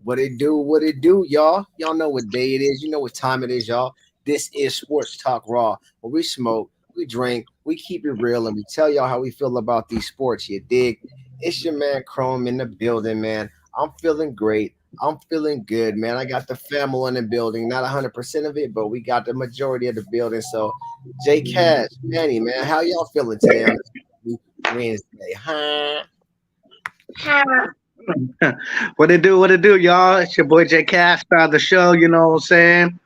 What it do, y'all? Y'all know what day it is. You know what time it is, y'all. This is Sports Talk Raw, where we smoke, we drink, we keep it real, and we tell y'all how we feel about these sports. You dig? It's your man Chrome in the building, man. I'm feeling great. I'm feeling good, man. I got the family in the building. Not 100% of it, but we got the majority of the building. So, J Cash, Manny, man, how y'all feeling today on this Wednesday? Huh? What it do? What it do, y'all? It's your boy J Cash, star of the show. You know what I'm saying?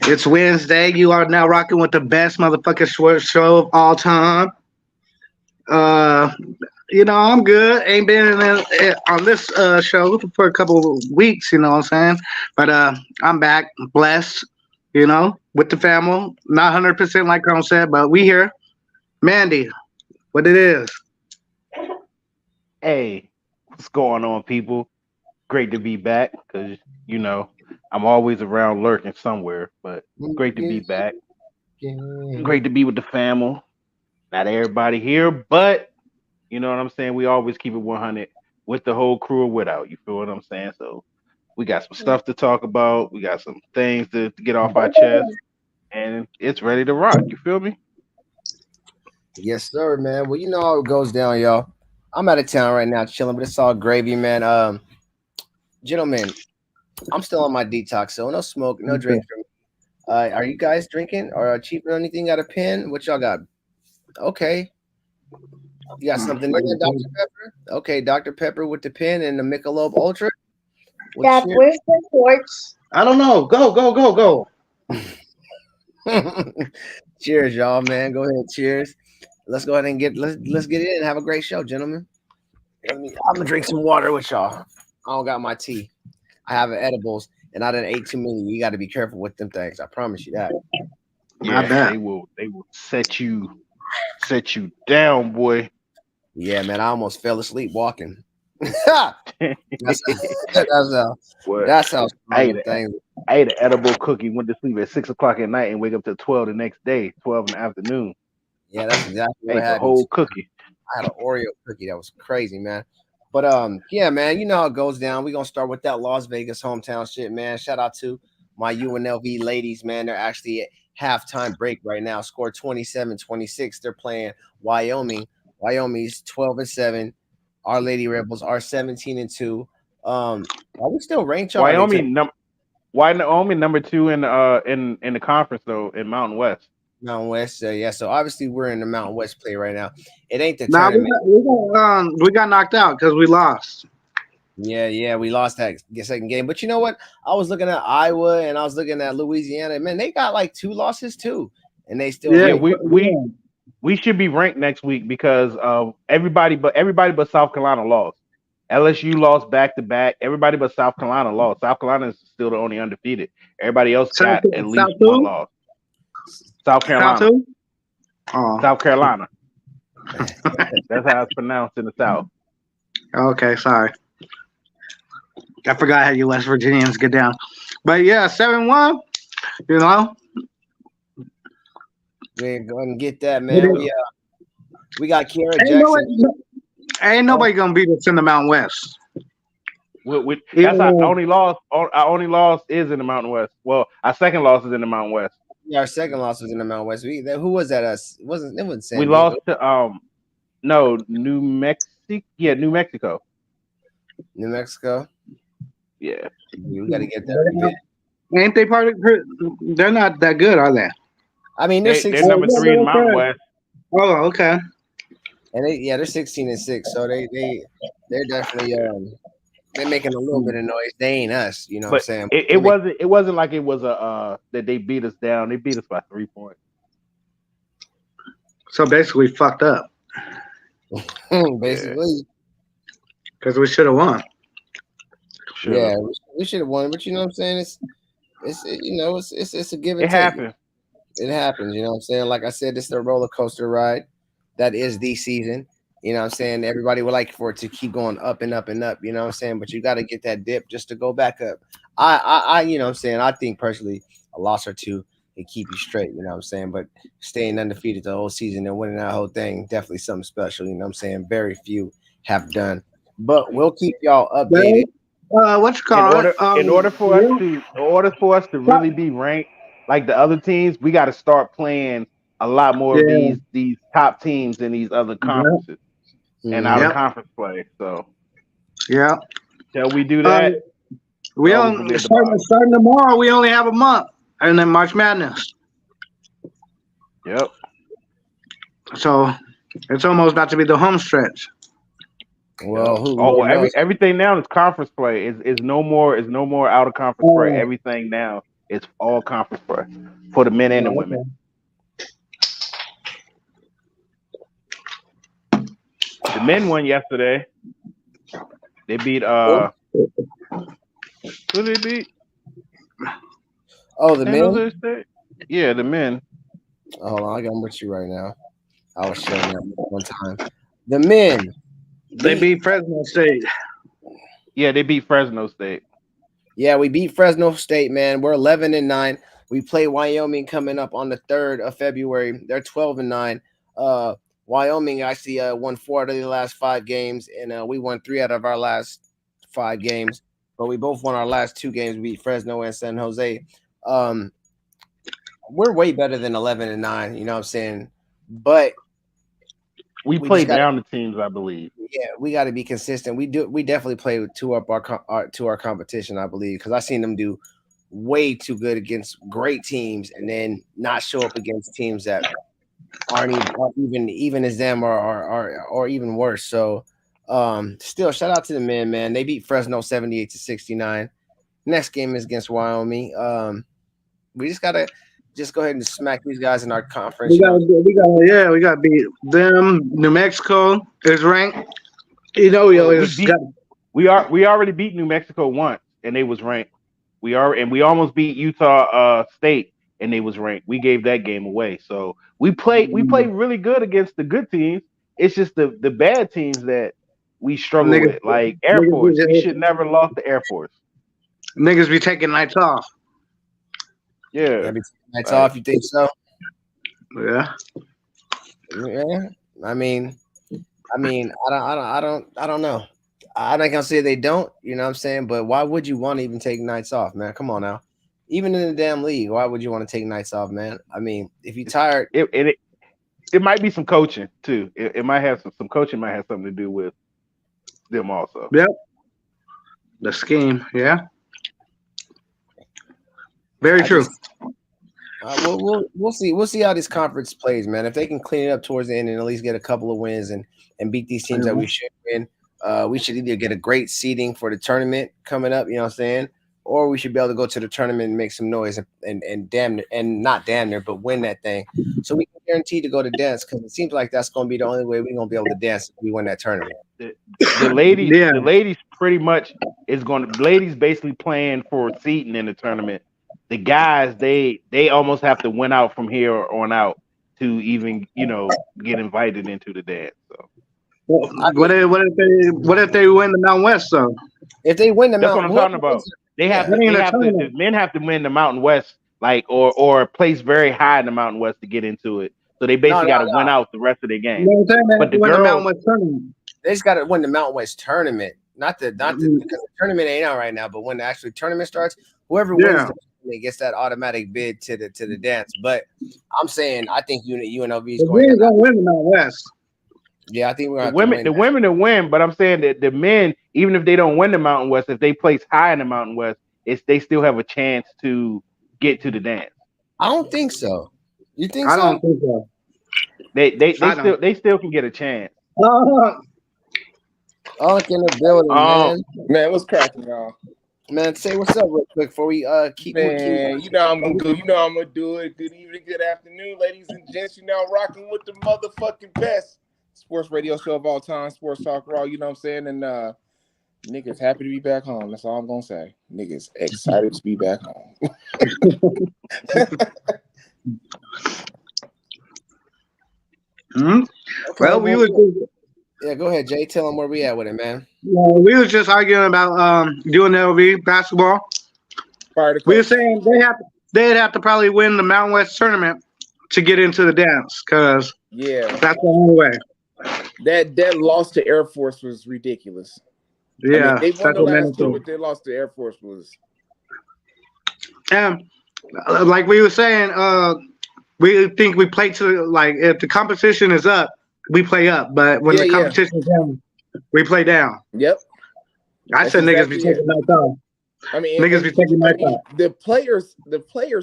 It's Wednesday. You are now rocking with the best motherfucking sports show of all time. Uh, I'm good. Ain't been on this show for a couple of weeks. You know what I'm saying? But I'm back, blessed. With the family. Not 100% like Chrome said, but we here. Mandy, what it is? Hey, what's going on, people? Great to be back because, you know, I'm always around lurking somewhere, but great to be back. Great to be with the family. Not everybody here, but you know what I'm saying? We always keep it 100 with the whole crew or without. You feel what I'm saying? So we got some stuff to talk about. We got some things to get off our chest, and it's ready to rock. You feel me? Yes, sir, man. Well, you know how it goes down, y'all. I'm out of town right now, chilling, but it's all gravy, man. Gentlemen, I'm still on my detox, so no smoke, no drink for me. Are you guys drinking or cheap or anything? Got a pen? What y'all got? Okay, you got something there, Dr. Pepper? Okay, Dr. Pepper with the pen and the Michelob Ultra. Dad, What's where's the torch? I don't know. Go. your cheers, y'all, man. Go ahead, cheers. Let's go ahead and let's get in and have a great show, gentlemen. I'm gonna drink some water with y'all. I don't got my tea. I have edibles, and I done ate too many. You got to be careful with them things. I promise you that. I Yeah, bet. they will set you down, boy. Yeah, man. I almost fell asleep walking. that's that's how What? that's how I strong ate them a, things. I ate an edible cookie, went to sleep at 6 o'clock at night, and wake up to 12 the next day, 12 in the afternoon. Yeah, that's exactly I what ate the happened. whole cookie. I had an Oreo cookie that was crazy, man. But yeah, man, you know how it goes down. We're gonna start with that Las Vegas hometown shit, man. Shout out to my UNLV ladies, man. They're actually at halftime break right now. Score 27-26. They're playing Wyoming. Wyoming's 12-7. Our Lady Rebels are 17-2. Are we still ranked, y'all? Are they Wyoming num Wyoming number two in the conference though in Mountain West. Mountain West? Yeah, so obviously we're in the Mountain West play right now. It ain't the Now tournament. we got knocked out because we lost. Yeah, we lost that second game. But you know what? I was looking at Iowa and I was looking at Louisiana. Man, they got like two losses too, and they still Yeah, Yeah, ranked. we should be ranked next week because everybody but South Carolina lost. LSU lost back to back. Everybody but South Carolina lost. South Carolina is still the only undefeated. Everybody else South got at South least one two, loss. South South Carolina. two. Oh, South Carolina. That's how it's pronounced in the South. okay. Sorry, I forgot how you West Virginians get down. But yeah, 7-1. You know, We're going to get that, ain't man. We got Kiara Jackson. nobody, ain't nobody gonna beat us in the Mountain West. That's our Even only loss. Our only loss is in the Mountain West. Well, our second loss is in the Mountain West. Yeah, our second loss was in the Mountain West. Who was that? Us? It wasn't We San Diego. lost to no New Mexico. Yeah, New Mexico. New Mexico. Yeah. We got to get that revenge. ain't they part of? They're not that good, are they? I mean, they're They're 16 number three in the Mountain West. Oh, okay. and they're 16-6. So they're definitely they're making a little bit of noise. They ain't us, you know what I'm But saying? it wasn't like it was a that they beat us down. They beat us by 3 points. So basically, fucked up Yeah. Basically. because we should have won. Should Yeah, have. we should have won, but you know what I'm saying? It's a give and It take. happened. It happens, you know what I'm saying? Like I said, it's a roller coaster ride. That is the season. You know what I'm saying? Everybody would like for it to keep going up and up and up, you know what I'm saying? But you got to get that dip just to go back up. You know what I'm saying? I think personally a loss or two can keep you straight, you know what I'm saying? But staying undefeated the whole season and winning that whole thing, definitely something special, you know what I'm saying? Very few have done. But we'll keep y'all Well, updated. What you call it? In order for us to really be ranked like the other teams, we got to start playing a lot more of yeah, these top teams in these other yeah, conferences and out of Mhm. yep, conference play. So yeah. till we do Um, that, we're we always gonna don't be at the bottom. starting tomorrow. We only have a month, and then March Madness. Yep. So it's almost about to be the home stretch. Yep. Well, who Oh Lord well, knows? everything now is conference play. Is no more out of conference play. Oh, Everything now is all conference play for the men and the women. okay. The men won yesterday. They beat Who? who did they beat? Oh, the San men. Jose State. Yeah, the men. Hold on, I got them with you right now. I was sharing that one time. The men They beat. beat Fresno State. Yeah, they beat Fresno State. Yeah, we beat Fresno State, man. We're 11-9. We play Wyoming coming up on the 3rd of February. They're 12-9. Wyoming actually won 4 out of the last 5 games, and we won 3 out of our last 5 games. But we both won our last 2 games. We beat Fresno and San Jose. Um, we're way better than 11-9. You know what I'm saying? But We we just played got to down the teams, I believe. yeah, we got to be consistent. We definitely play to up to our competition, I believe, because I seen them do way too good against great teams and then not show up against teams that aren't even as them or even worse. So still shout out to the men, man. They beat Fresno 78-69. Next game is against Wyoming. We just gotta just go ahead and smack these guys in our conference, We you got, know. we got to beat them. New Mexico is ranked. You know, we Well, always got. we already beat New Mexico once, and they was ranked. We almost beat Utah State, and they was ranked. We gave that game away. So we play really good against the good teams. It's just the bad teams that we struggle Niggas, with, like Air niggas, Force. We be, should never lost to Air Force. niggas be taking nights off. Yeah, Maybe nights like off, you think so? Yeah. Yeah. I mean, I don't know. I'm not gonna say they don't, you know what I'm saying? But why would you want to even take nights off, man? Come on now. Even in the damn league, why would you want to take nights off, man? I mean, if you're tired, it it might be some coaching too. It might have some coaching might have something to do with them also. Yep. The scheme. Yeah. Very I true. just we'll see how this conference plays, man. If they can clean it up towards the end and at least get a couple of wins and beat these teams that we should win, we should either get a great seeding for the tournament coming up, you know what I'm saying, or we should be able to go to the tournament and make some noise and damn near, and not damn near, but win that thing, so we can guarantee to go to dance because it seems like that's going to be the only way we're going to be able to dance if we win that tournament. Yeah. The ladies pretty much is going to ladies basically playing for seating in the tournament. The guys they almost have to win out from here on out to even get invited into the dance. So Well, I mean, what if they win the Mountain West though? if they win the that's what Mountain, I'm whoever talking wins, about. They have yeah, to That ain't they a have to tournament. the men have to win the Mountain West like or place very high in the Mountain West to get into it. So they no, basically no, got to win no. out the rest of their You games. know what I'm saying? They have But to the win the girls, Mountain West tournament. They just got to win the Mountain West tournament, not the Mm, because the tournament ain't out right now. But when the actual tournament starts, whoever wins yeah. the tournament gets that automatic bid to the dance. But I'm saying I think UNLV is The going to. Green's gonna win the Mountain West. Yeah, I think we're gonna have to win the that. women to win, but I'm saying that the men, even if they don't win the Mountain West, if they place high in the Mountain West, they still have a chance to get to the dance. I don't think so. You think I don't so? think so. They I don't. still can get a chance. Unc in the building, Um, man. Man, what's cracking, y'all? Man, say what's up real quick before we keep. Man, you know I'm gonna do. You know I'm gonna do it. Good evening, good afternoon, ladies and gents. You now rocking with the motherfucking best sports radio show of all time, Sports Talk Raw. You know what I'm saying? And niggas happy to be back home. That's all I'm gonna say. Niggas excited to be back home. Hmm? Okay, Well, yeah, go ahead, Jay. Tell them where we at with it, man. we was just arguing about UNLV basketball. Fire the We were coach. saying they'd have to probably win the Mountain West tournament to get into the dance because Yeah, that's the only way. that loss to Air Force was ridiculous. Yeah, they won the Sacramento last two, Kings. but they lost to Air Force was. And like we were saying, we think we play to like if the competition is up, we play up. But when the Yeah. competition is down, we play down. Yep. I That's said niggas be exactly it. taking nights off. I mean, Niggas be taking nights off. the players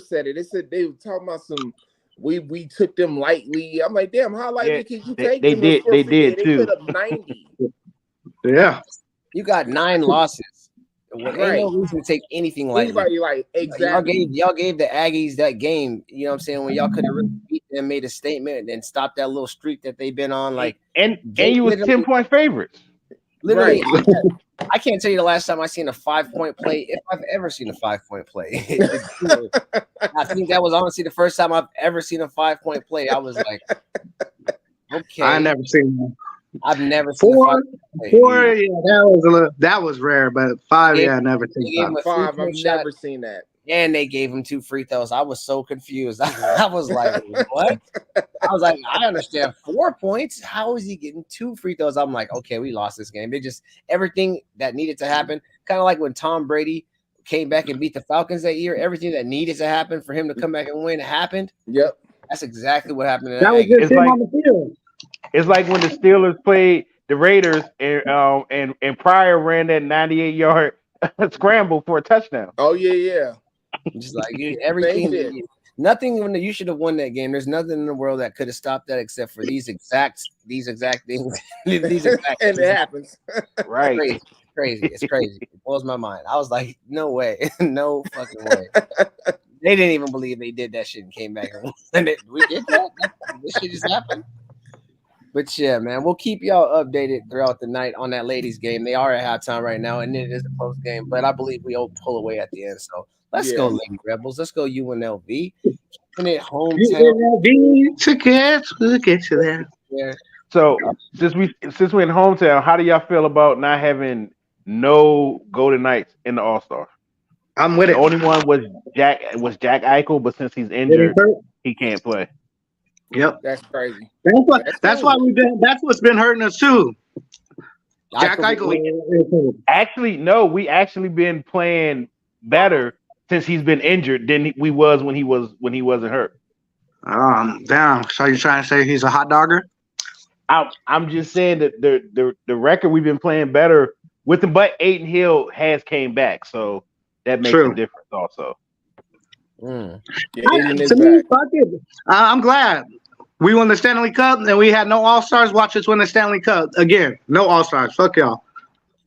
said it. They said they were talking about some. We took them lightly. I'm like, damn, how lightly Yeah, could you they, take they them in did. sport They free day? did They too. put up 90. Yeah. You got 9 losses. Well, Right. ain't no reason to take anything lightly. Anybody like exactly. Y'all gave the Aggies that game. You know what I'm saying? When y'all could have really beat them, made a statement, and stopped that little streak that they've been on. Like, and they you was literally- 10-point favorites. Literally, Right. I can't tell you the last time I seen a 5-point play, if I've ever seen a 5-point play. I think that was honestly the first time I've ever seen a 5-point play. I was like, okay, I never seen that. I've never seen a 5-point play. 4, yeah, that was rare, but 5, They- yeah, I never They seen gave him 5. a 5. I've three-point shot, never seen that. and they gave him 2 free throws. I was so confused. I was like, what? I was like, I understand 4 points. How is he getting 2 free throws? I'm like, okay, we lost this game. They just everything that needed to happen, kind of like when Tom Brady came back and beat the Falcons that year. Everything that needed to happen for him to come back and win happened. Yep. That's exactly what happened. That was just It's him like- on the field. It's like when the Steelers played the Raiders and Pryor ran that 98-yard scramble for a touchdown. Oh yeah. Just like everything. shit. Nothing when you should have won that game. There's nothing in the world that could have stopped that except for these exact things. these exact And it happens. Right. crazy. It's crazy. It blows my mind. I was like, no way, no fucking way. They didn't even believe they did that shit and came back and we did that. This shit just happened. But yeah, man, we'll keep y'all updated throughout the night on that ladies game. They are at halftime right now, and it is a close game. But I believe we'll pull away at the end. So let's go, Lady Rebels. Let's go UNLV. Keeping it hometown. We'll get to that. Yeah. So since we're in hometown, how do y'all feel about not having no Golden Knights in the All-Star? I'm with The it. only one was Jack Eichel, but since he's injured, he can't play. Yep. That's crazy. That's why we've been. That's what's been hurting us too. Jack Eichel. Actually, no, we actually been playing better since he's been injured than we was when he wasn't hurt. Damn. So you're trying to say he's a hot dogger? I'm just saying that the record we've been playing better with him, but Aiden Hill has came back, so that makes a difference also. Yeah, Aiden is To me, back. fuck it. I'm glad. We won the Stanley Cup, and we had no All-Stars. Watch us win the Stanley Cup again. No All-Stars. Fuck y'all.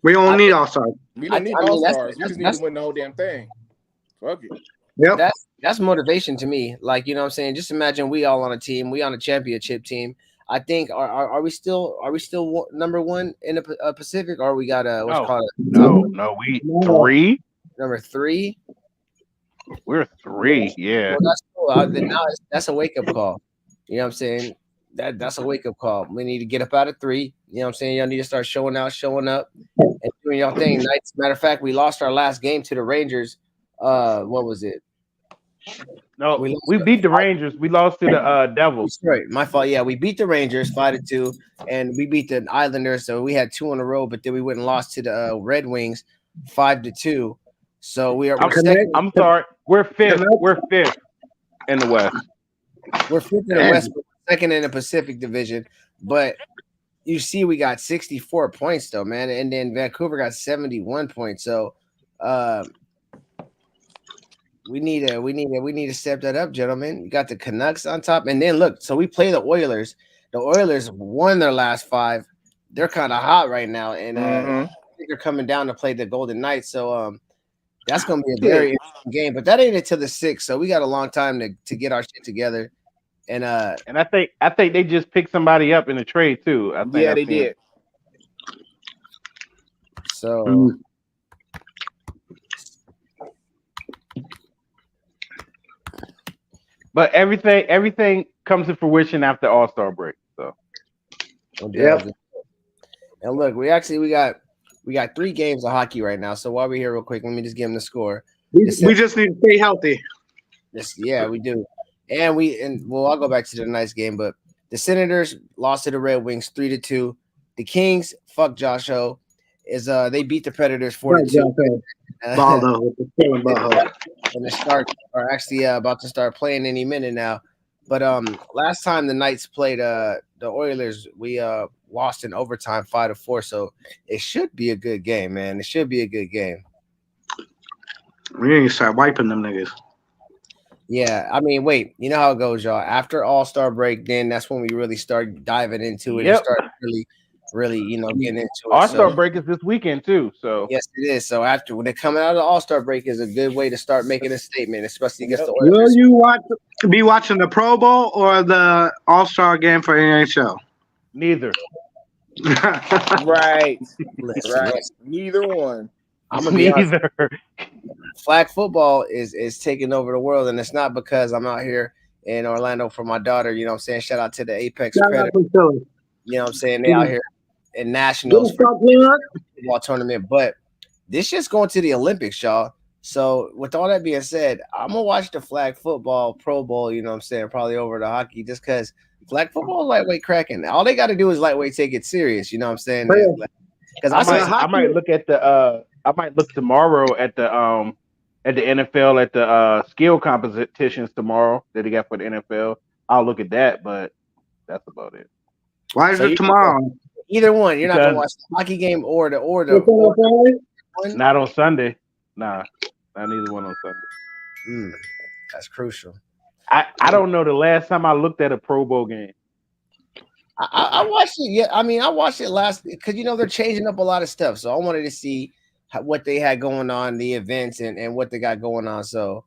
We don't need All-Stars. We don't need I mean, All-Stars. We just need that's- to win the whole damn thing. Fuck it. Yep. That's motivation to me. Like, you know what I'm saying? Just imagine we all on a team. We on a championship team. I think are we still number 1 in the Pacific, or we got a No, we 3. number 3? We're 3. Yeah. Well, that's cool. Then now that's a wake up call. You know what I'm saying? That's a wake up call. We need to get up out of 3. You know what I'm saying? Y'all need to start showing up, and doing y'all thing. Matter of fact, we lost our last game to the Rangers. What was it? No, we beat the Rangers. We lost to the Devils. Right, my fault. Yeah, we beat the Rangers 5-2, and we beat the Islanders. So we had 2 in a row, but then we went and lost to the Red Wings 5-2. So we're second. I'm sorry. We're 5th. We're 5th in the West. We're 5th in the West, but second in the Pacific Division. But you see, we got 64 points though, man, and then Vancouver got 71 points. So we need to step that up, gentlemen. You got the Canucks on top, and then look. So we play the Oilers. The Oilers won their last 5. They're kind of hot right now, and I think they're coming down to play the Golden Knights. So that's going to be a very interesting game. But that ain't until the 6th, so we got a long time to get our shit together. And I think they just picked somebody up in the trade too. They did. So. But everything comes to fruition after All-Star break. So Yep. And look, we got 3 games of hockey right now. So while we're here real quick, let me just give them the score. We just need to stay healthy. Yeah, we do. And I'll go back to the nice game, but the Senators lost to the Red Wings 3-2. The Kings, fuck Josh Ho. is they beat the Predators Right, 4-2. John Baldo with the killing butthole. And the Sharks are actually about to start playing any minute now. But last time the Knights played the Oilers, we lost in overtime 5-4. So it should be a good game, man. It should be a good game. We need to start wiping them niggas. Yeah, I mean, wait, you know how it goes, y'all. After All-Star break, then that's when we really start diving into it and start really, getting into it. All-Star break is this weekend too. So yes, it is. So after when they're coming out of the All-Star break is a good way to start making a statement, especially against the Oilers. Will you be watching the Pro Bowl or the All-Star game for NHL? Neither. Right. Listen, Right. Neither one. I'm gonna be honest. Flag football is taking over the world, and it's not because I'm out here in Orlando for my daughter. You know what I'm saying? Shout out to the Apex Predators. You know what I'm saying? They out here in nationals for football tournament, but this just going to the Olympics, y'all. So with all that being said, I'm gonna watch the flag football Pro Bowl. You know what I'm saying? Probably over the hockey, just because flag football is lightweight cracking. All they got to do is lightweight take it serious. You know what I'm saying? Because I might look at the I might look tomorrow at the NFL at the skill competitions tomorrow that they got for the NFL. I'll look at that, but that's about it. Why is it tomorrow? Either one. You're not gonna watch the hockey game or the not on Sunday. Nah, not either one on Sunday. That's crucial. I don't know the last time I looked at a Pro Bowl game. I watched it. Yeah, I mean, I watched it last because they're changing up a lot of stuff. So I wanted to see what they had going on, the events, and what they got going on. So,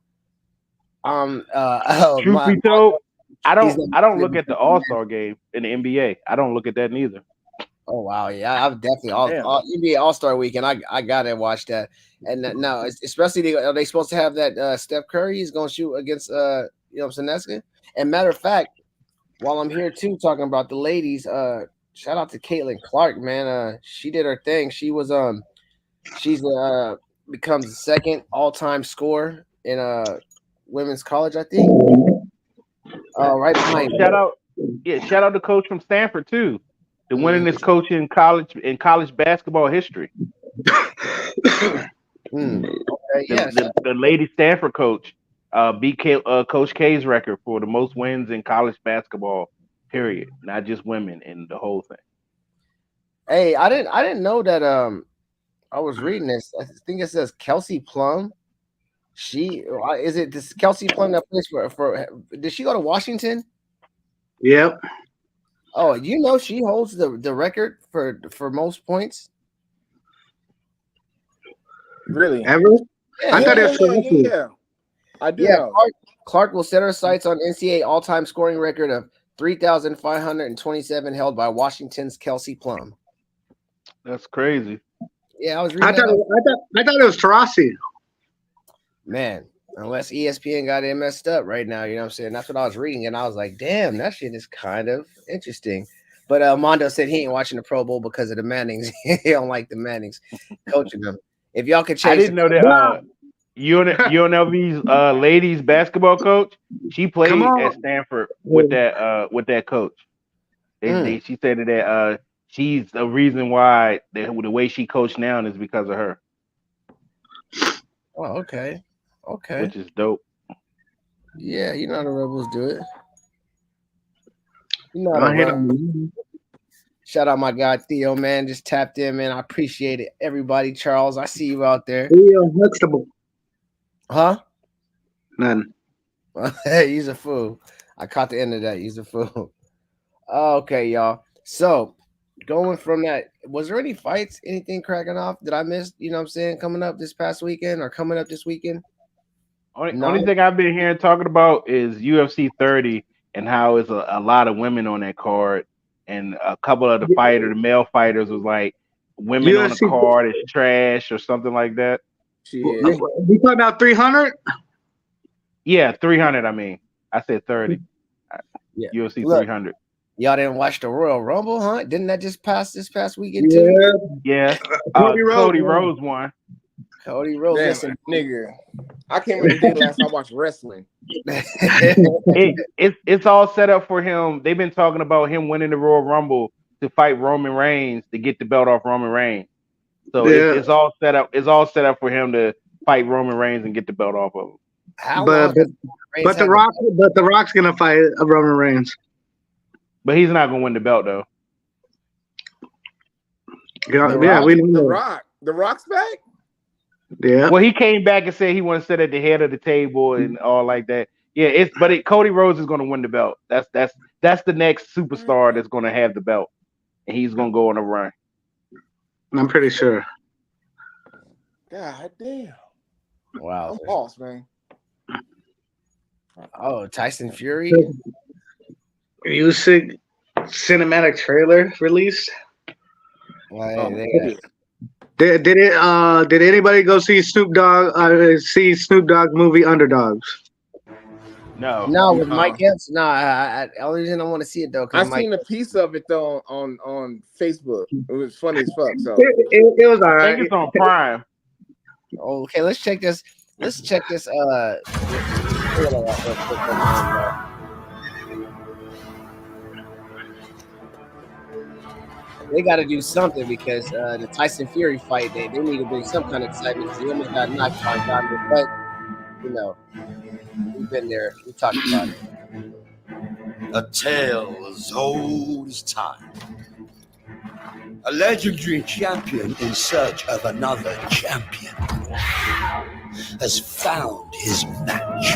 truth be told, I don't look at the All-Star game in the NBA. I don't look at that neither. Oh wow, yeah, I've definitely all NBA All-Star Weekend. I gotta watch that. And now, especially are they supposed to have that Steph Curry is going to shoot against Seneska? And matter of fact, while I'm here too talking about the ladies, shout out to Caitlin Clark, man. She did her thing. She was she's becomes the second all-time scorer in women's college, I think. Right behind. Shout out to coach from Stanford too. The winningest coach in college basketball history. Okay, yes. The lady Stanford coach beat Coach K's record for the most wins in college basketball. Period. Not just women in the whole thing. Hey, I didn't know that. I was reading this. I think it says Kelsey Plum. Is it this Kelsey Plum that plays for? Did she go to Washington? Yep. Oh, she holds the record for most points. Really? Ever? Yeah, I thought it was yeah. I do know. Clark will set her sights on NCAA all-time scoring record of 3,527 held by Washington's Kelsey Plum. That's crazy. Yeah, I was reading. I thought it was Tarasi. Man, unless ESPN got it messed up right now, you know what I'm saying? That's what I was reading, and I was like, damn, that shit is kind of interesting. But Mondo said he ain't watching the Pro Bowl because of the Mannings. He don't like the Mannings coaching them. If y'all could change, I didn't know that UNLV's ladies basketball coach, she played at Stanford with that coach. She said that she's the reason why the way she coached now is because of her. Oh, okay. Which is dope. Yeah, you know how the Rebels do it. Shout out my guy Theo, man. Just tapped in, man. I appreciate it. Everybody, Charles, I see you out there. Huh? None. Hey, he's a fool. I caught the end of that. He's a fool. Okay, y'all. So going from that, was there any fights, anything cracking off that I missed? You know what I'm saying? Coming up this past weekend or coming up this weekend? Only thing I've been hearing talking about is UFC 30 and how it's a lot of women on that card. And a couple of the male fighters was like, women on the card is trash or something like that. You talking about 300? Yeah, 300. I mean, I said 30. Yeah. UFC 300. Y'all didn't watch the Royal Rumble, huh? Didn't that just pass this past weekend too? Yeah. Cody Rhodes won. Cody Rhodes, listen, nigga. I can't remember the day last time I watched wrestling. It's all set up for him. They've been talking about him winning the Royal Rumble to fight Roman Reigns to get the belt off Roman Reigns. So it's all set up. It's all set up for him to fight Roman Reigns and get the belt off of him. How But long has Reigns but the had Rock, but the Rock's gonna fight Roman Reigns. But he's not gonna win the belt though. Yeah, The yeah, Rock, we the know. Rock, the Rock's back. Yeah, Well, he came back and said he wants to sit at the head of the table and all like that. Yeah, Cody Rhodes is gonna win the belt. That's the next superstar that's gonna have the belt, and he's gonna go on a run. I'm pretty sure. God damn. Wow. I'm lost, man. Oh, Tyson Fury. You see cinematic trailer released? Well, hey, Did anybody go see Snoop Dogg? See Snoop Dogg movie Underdogs? no, with Mike Epps. No, I only reason I want to see it though I because seen a piece of it though on Facebook. It was funny as fuck. So It was all I right. think it's on Prime. Okay, let's check this. Let's check this. Trailer out real quick on, they got to do something because the Tyson Fury fight, they need to bring some kind of excitement because he almost got knocked out, but you know, we've been there. We talked about it. A tale as old as time. A legendary champion in search of another champion has found his match.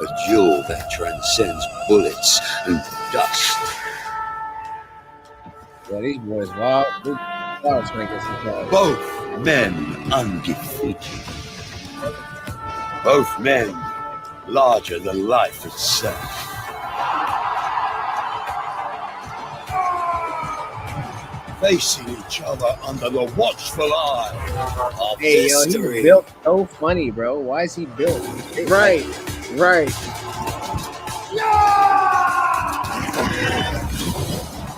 A duel that transcends bullets and dust. Yeah, these boys wild. Wild trying to get some calls. Both men undefeated. Both men larger than life itself. Facing each other under the watchful eye of Hey, yo, history. he's built so funny, bro. Why is he built? right.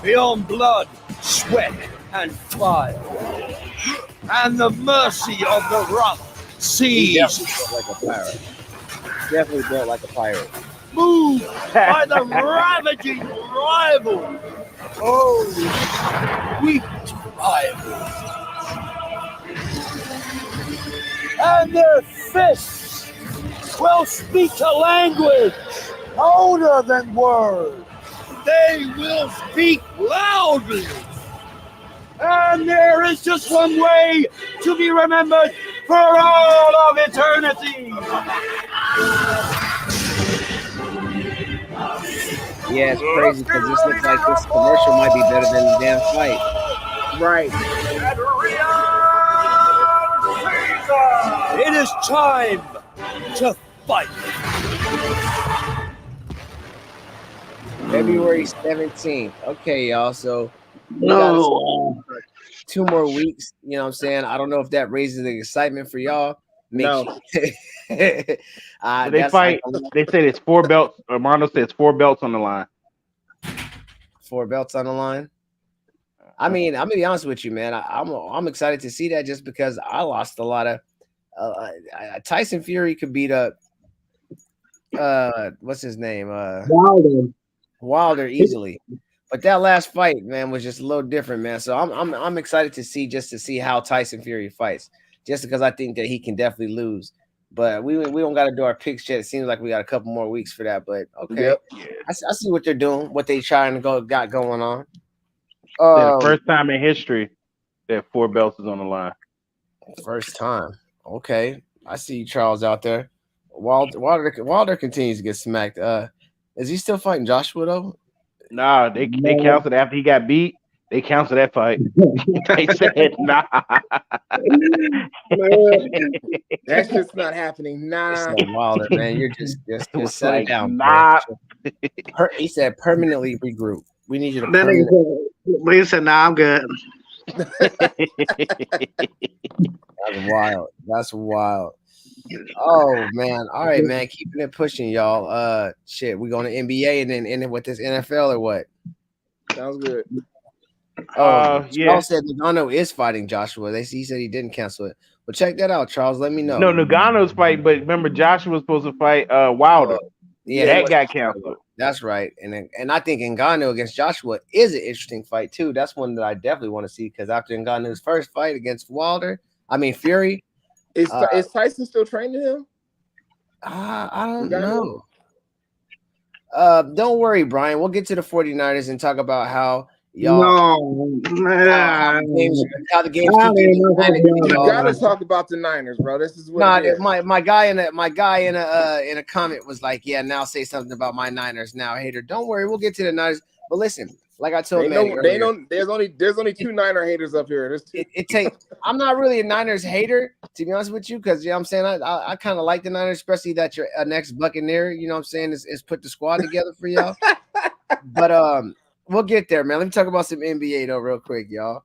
Beyond blood, sweat, and fire, and the mercy of the rough He seas, definitely built like a pirate. Definitely built like a pirate. moved by the ravaging rival. Oh, weak rival. And their fists will speak a language older than words. They will speak loudly. And there is just one way to be remembered for all of eternity. Yeah, it's crazy because this looks like this commercial might be better than the damn fight. Right. It is time to fight. February 17th. Okay, y'all. So we got No. 2 more weeks. You know what I'm saying? I don't know if that raises the excitement for y'all. No. They that's fight. like They said it's 4 belts. Armando says 4 belts on the line. 4 belts on the line. I mean, I'm gonna be honest with you, man. I'm excited to see that just because I lost a lot of Tyson Fury could beat up what's his name? Wilder easily. But that last fight, man, was just a little different, man. So I'm excited to see how Tyson Fury fights, just because I think that he can definitely lose. But we don't got to do our picks yet. It seems like we got a couple more weeks for that. But okay, Yep. I see what they're doing, what they trying to got going on. The first time in history that 4 belts is on the line. First time. Okay, I see Charles out there. Wilder continues to get smacked. Is he still fighting Joshua though? Nah, they canceled after he got beat. They canceled that fight. They said nah. That's just not happening. Nah. So Wilder, man, you're just set like, it down. nah. He said permanently regroup. We need you to Then he said, "Nah, I'm good." That's wild. That's wild. Oh man. All right, man. Keeping it pushing, y'all. Shit, we going to NBA and then ending with this NFL or what? Sounds good. Oh, yeah. Charles said Nagano is fighting Joshua. He said he didn't cancel it. Well, check that out, Charles. Let me know. No, Nagano's fight, but remember Joshua was supposed to fight Wilder. Yeah, that got canceled. That's right. And I think Ngannou against Joshua is an interesting fight too. That's one that I definitely want to see because after Ngannou's first fight against Fury, Is Tyson still training him? I don't Ngannou? know. Don't worry, Brian. We'll get to the 49ers and talk about how y'all No, how man. the games I keep don't getting even know if handed to I'll be You honest, y'all. gotta man. talk about the Niners, bro. This is what Nah, it is. my guy in a comment was like, "Yeah, now say something about my Niners now, hater." Don't worry, we'll get to the Niners. But listen, like I told Manny They earlier, know. There's only two Niner haters up here. There's two. it take. I'm not really a Niners hater, to be honest with you, because you know what I'm saying I kind of like the Niners, especially that your next Buccaneer, you know what I'm saying, is put the squad together for y'all. But we'll get there, man. Let me talk about some NBA though, real quick, y'all.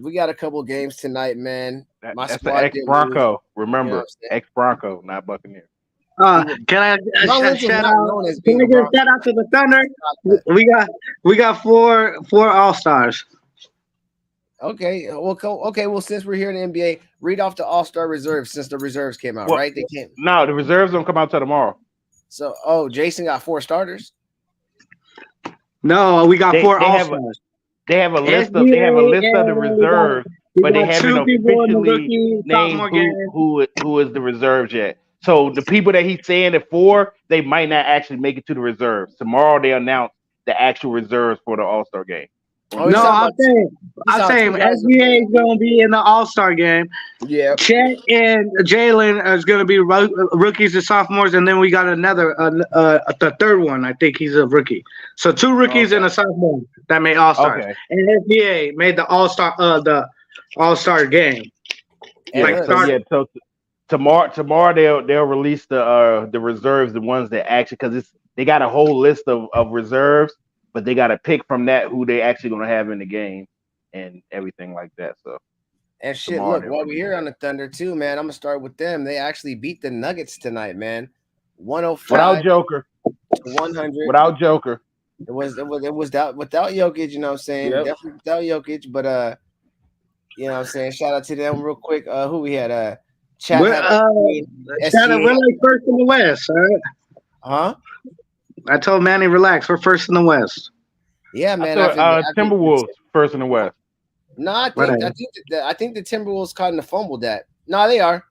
We got a couple games tonight, man. My That's the squad ex did lose. Bronco. You know what Remember, I'm saying? ex Bronco, not Buccaneer. Can I John Lynch is shout not out? known as Can being I a give a Bronco. shout out to the Thunder? Stop that. We got four All Stars. Okay, well, since we're here in the NBA, read off the All-Star reserves since the reserves came out, Well, right? They came. no, the reserves don't come out till tomorrow. So, Jason got 4 starters. No, we got four They All have Stars. they have a list of SBA the and reserves, we but they got haven't two people in the officially rookie named sophomore game. who is the reserves yet. So the people that he's saying it for, they might not actually make it to the reserves. Tomorrow they announce the actual reserves for the All Star game. Oh, No, he's I'm talking saying two guys. SBA is going to be in the All Star game. Yeah. Chet and Jalen is going to be rookies and sophomores, and then we got another, the third one. I think he's a rookie. So 2 rookies and a sophomore that made All Stars, Okay. and SBA made the All Star game. And Yeah. look, So tomorrow they'll release the reserves, the ones that actually, because they got a whole list of reserves, but they got to pick from that who they actually going to have in the game and everything like that. So and shit, tomorrow look, they'll while we're release here on that. the Thunder too, man, I'm gonna start with them. They actually beat the Nuggets tonight, man. Without 105 Joker. to 100. Without Joker. It was that without Jokic, you know what I'm saying? Yep. Definitely without Jokic, but you know what I'm saying? Shout out to them real quick. Who we had? Chat We're had Shannon, SGA. we're like first in the West. All right? Huh? I told Manny, relax. We're first in the West. Yeah, I man. thought Timberwolves first in the West. No, I Whatever. think the Timberwolves kind of fumbled that. No, they are.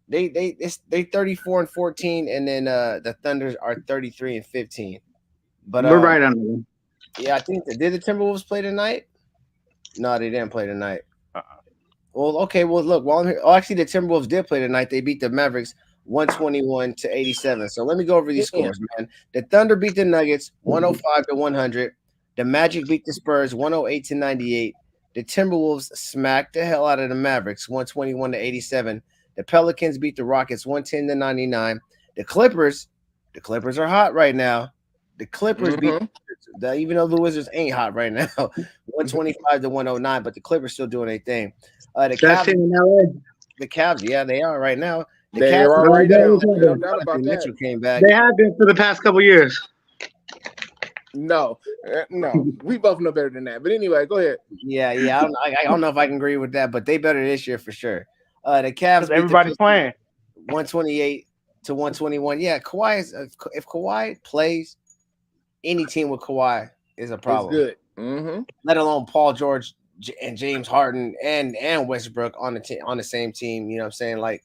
They 34 and 14, and then the Thunders are 33 and 15. But We're right under them. yeah, I think did the Timberwolves play tonight? No, they didn't play tonight. Well, okay. Well, look, while I'm here, actually, the Timberwolves did play tonight. They beat the Mavericks 121 to 87. So let me go over these scores, man. The Thunder beat the Nuggets 105 to 100. The Magic beat the Spurs 108 to 98. The Timberwolves smacked the hell out of the Mavericks 121 to 87. The Pelicans beat the Rockets 110 to 99. The Clippers are hot right now. The Clippers beat even though the Wizards ain't hot right now, 125 to 109, but the Clippers still doing their thing. The Best team Cavs, in LA. the Cavs, yeah, they are right now. The They Cavs, are right now. No doubt about that. Mitchell came back. They have been for the past couple years. No, we both know better than that. But anyway, go ahead. Yeah. I don't know if I can agree with that, but they better this year for sure. The Cavs beat Everybody's playing 128 to 121. Yeah, Kawhi is if Kawhi plays, any team with Kawhi is a problem. It's good. Let alone Paul George and James Harden and Westbrook on the same team. You know what I'm saying? Like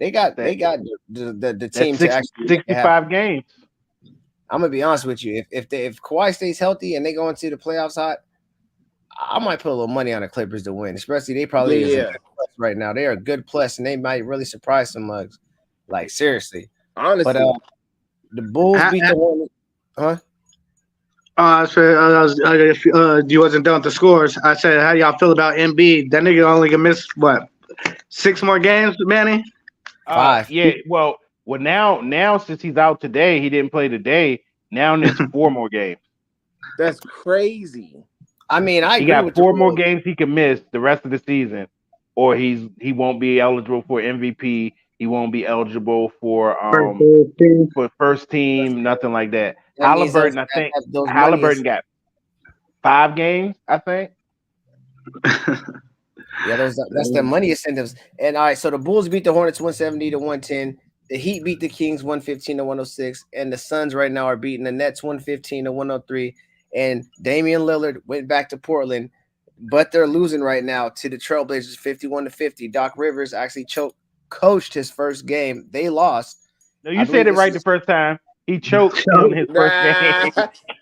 they got the team to actually 65 games. I'm gonna be honest with you. If Kawhi stays healthy and they go into the playoffs hot, I might put a little money on the Clippers to win. Especially they probably is a good plus right now. They are a good plus and they might really surprise some mugs. Like seriously, honestly. But the Bulls beat the Hornets. Huh? If you wasn't done with the scores, I said, how do y'all feel about Embiid? That nigga only can miss what 6 more games, Manny? 5. Yeah. Well, now since he's out today, he didn't play today. Now there's 4 more games. That's crazy. I mean, he got 4 more games he can miss the rest of the season, or he won't be eligible for MVP. He won't be eligible for first team, nothing like that. Halliburton, I think Halliburton got 5 games, I think. Yeah, that's the money incentives. And all right, so the Bulls beat the Hornets 170 to 110. The Heat beat the Kings 115-106, and the Suns right now are beating the Nets 115-103. And Damian Lillard went back to Portland, but they're losing right now to the Trailblazers 51-50. Doc Rivers actually coached his first game. They lost. No, you said it right the first time. He choked in his first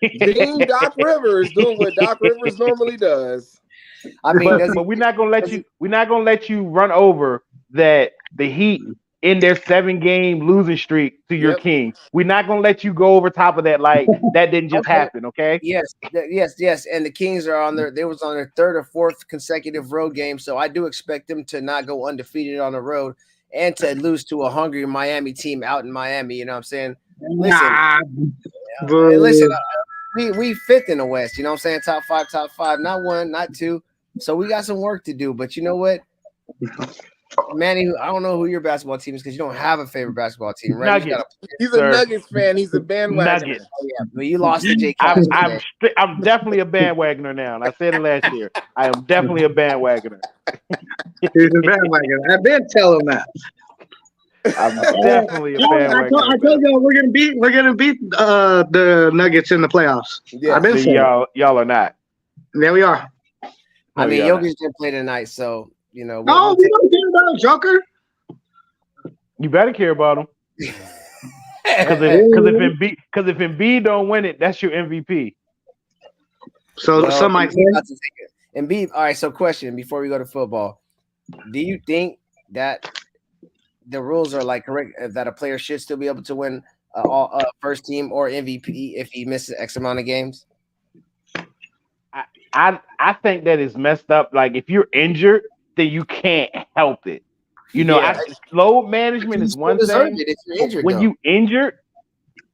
game. Dean Doc Rivers doing what Doc Rivers normally does. I mean, but we're not gonna let you. We're not gonna let you run over that the Heat in their 7-game losing streak to your Kings. We're not gonna let you go over top of that. Like that didn't just happen. Okay. Yes. And the Kings are on they was on their 3rd or 4th consecutive road game. So I do expect them to not go undefeated on the road and to lose to a hungry Miami team out in Miami. You know what I'm saying? Listen, we 5th in the West. You know what I'm saying? Top five, not 1, not 2. So we got some work to do. But you know what? Manny, I don't know who your basketball team is because you don't have a favorite basketball team, right? He's a Nuggets fan. He's a bandwagoner. Oh, yeah, but you lost to Jay. I'm definitely a bandwagoner now, and I said it last year. I am definitely a bandwagoner. He's a bandwagoner. I've been telling that. I'm definitely a bandwagoner. I told y'all we're gonna beat the Nuggets in the playoffs. Yeah, I've been saying y'all are not. There we are. I mean, Jokic didn't play tonight, so you know. No, we don't care about him, Joker. You better care about him. Because if Embiid don't win it, that's your MVP. So some might say Embiid. All right. So question before we go to football: do you think that the rules are like correct that a player should still be able to win first team or MVP if he misses X amount of games? I think that is messed up. Like if you're injured, then you can't help it. You know, load management is one thing. If you're injured, when you injured,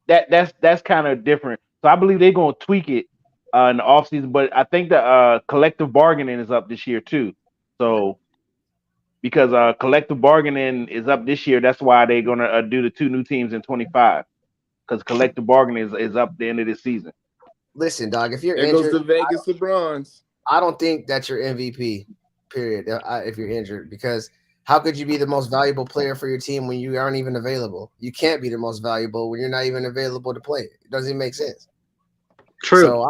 that's kind of different. So I believe they're gonna tweak it in the offseason. But I think the collective bargaining is up this year too. So because collective bargaining is up this year, that's why they're gonna do the 2 new teams in 25. Because collective bargaining is up the end of this season. Listen, dog, if you're there injured, goes the Vegas LeBrons. I don't think that's your MVP, period, if you're injured. Because how could you be the most valuable player for your team when you aren't even available? You can't be the most valuable when you're not even available to play. It doesn't even make sense. True. So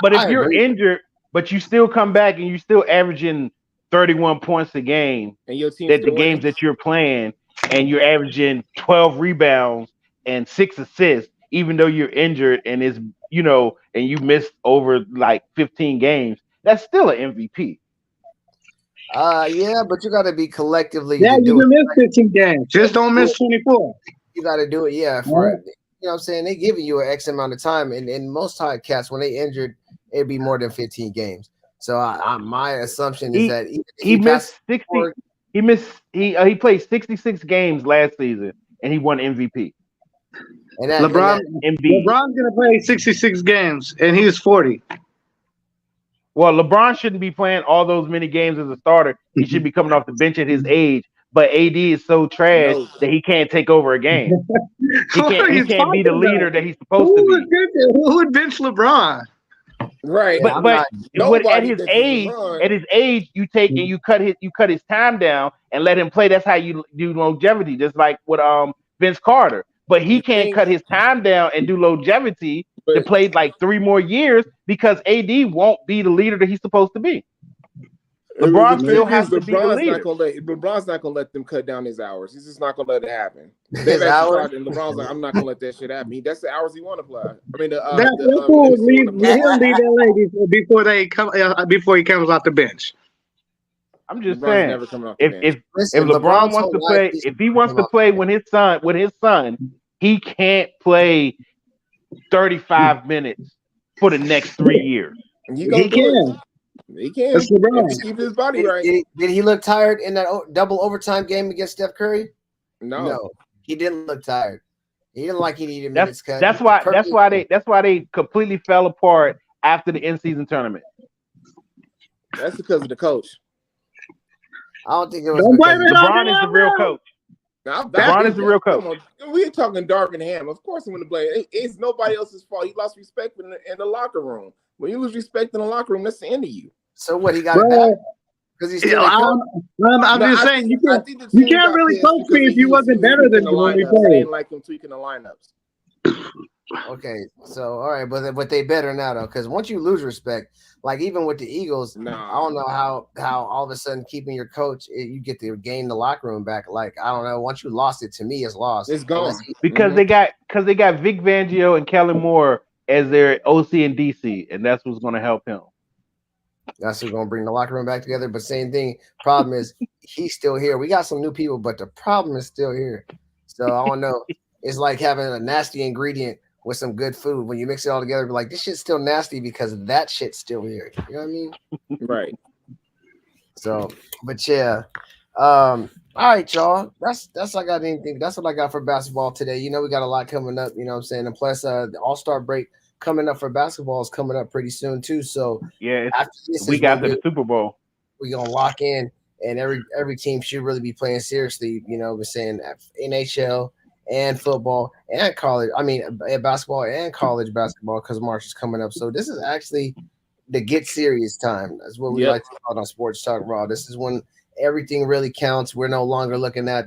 but if you're injured, but you still come back and you're still averaging 31 points a game, and your team that the games that you're playing, and you're averaging 12 rebounds and 6 assists, even though you're injured and it's and you missed over like 15 games, that's still an MVP. Yeah, but you got to be collectively. Yeah, you can miss 15 games. Just don't miss 24. You got to do it. Yeah, you know what I'm saying? They giving you an X amount of time, and most high cats when they injured, it'd be more than 15 games. So my assumption is that he missed 60. He played 66 games last season, and he won MVP. And LeBron's gonna play 66 games, and he's 40. Well, LeBron shouldn't be playing all those many games as a starter. He should be coming off the bench at his age. But AD is so trash that he can't take over a game. He can't be the leader that he's supposed to be. Who would bench LeBron? Right, but at his age, you take and you cut his time down and let him play. That's how you do longevity, just like with Vince Carter. But he can't cut his time down and do longevity to play like 3 more years because AD won't be the leader that he's supposed to be. LeBron still has to be the leader. LeBron's not gonna let them cut down his hours. He's just not gonna let it happen. His hours? And LeBron's like, I'm not gonna let that shit happen. That's the hours he want to play. I mean, leave LA before he comes off the bench. I'm just saying, if LeBron wants to play, if he wants to play with his son, he can't play 35 minutes for the next 3 years. He can. He can. That's LeBron. Keep his body right. Did he look tired in that double overtime game against Steph Curry? No, he didn't look tired. He didn't like he needed minutes cut. That's why they completely fell apart after the in-season tournament. That's because of the coach. I don't think it was. LeBron is the real coach. LeBron is the real coach. We're talking Darvin Ham. Of course, I'm going to blame. It's nobody else's fault. He lost respect in the locker room. When you lose respect in the locker room, that's the end of you. So what? He got it back. Because he's You still know, a coach. I'm No, just I saying think you I can't think the you team can't got really pissed coach because me if you wasn't he was better tweaking than the me when we lineups. They didn't played. like him tweaking the lineups. Okay, so all right, but they better now though, because once you lose respect, like even with the Eagles, I don't Nah, know how all of a sudden keeping your coach, you get to gain the locker room back. Like I don't know, once you lost it, to me, it's lost. it's gone. because Mhm. they got Vic Fangio and Kellen Moore as their OC and DC, and that's what's going to help him. That's who's gonna bring the locker room back together. But same thing. Problem is he's still here. We got some new people, but the problem is still here. So I don't know. It's like having a nasty ingredient with some good food. When you mix it all together, be like, this shit's still nasty because that shit's still here. You know what I mean? Right. So, but yeah. All right, y'all. That's I got anything. That's what I got for basketball today. You know, we got a lot coming up, you know what I'm saying? And plus the All-Star break coming up for basketball is coming up pretty soon too. So Yeah, after it's this the is week when after the Super Bowl. we're gonna lock in, and every team should really be playing seriously. You know, we're saying NHL and football and college. I mean, basketball and college basketball because March is coming up. So this is actually the get serious time. That's what we Yep. like to call it on Sports Talk Raw. This is when everything really counts. We're no longer looking at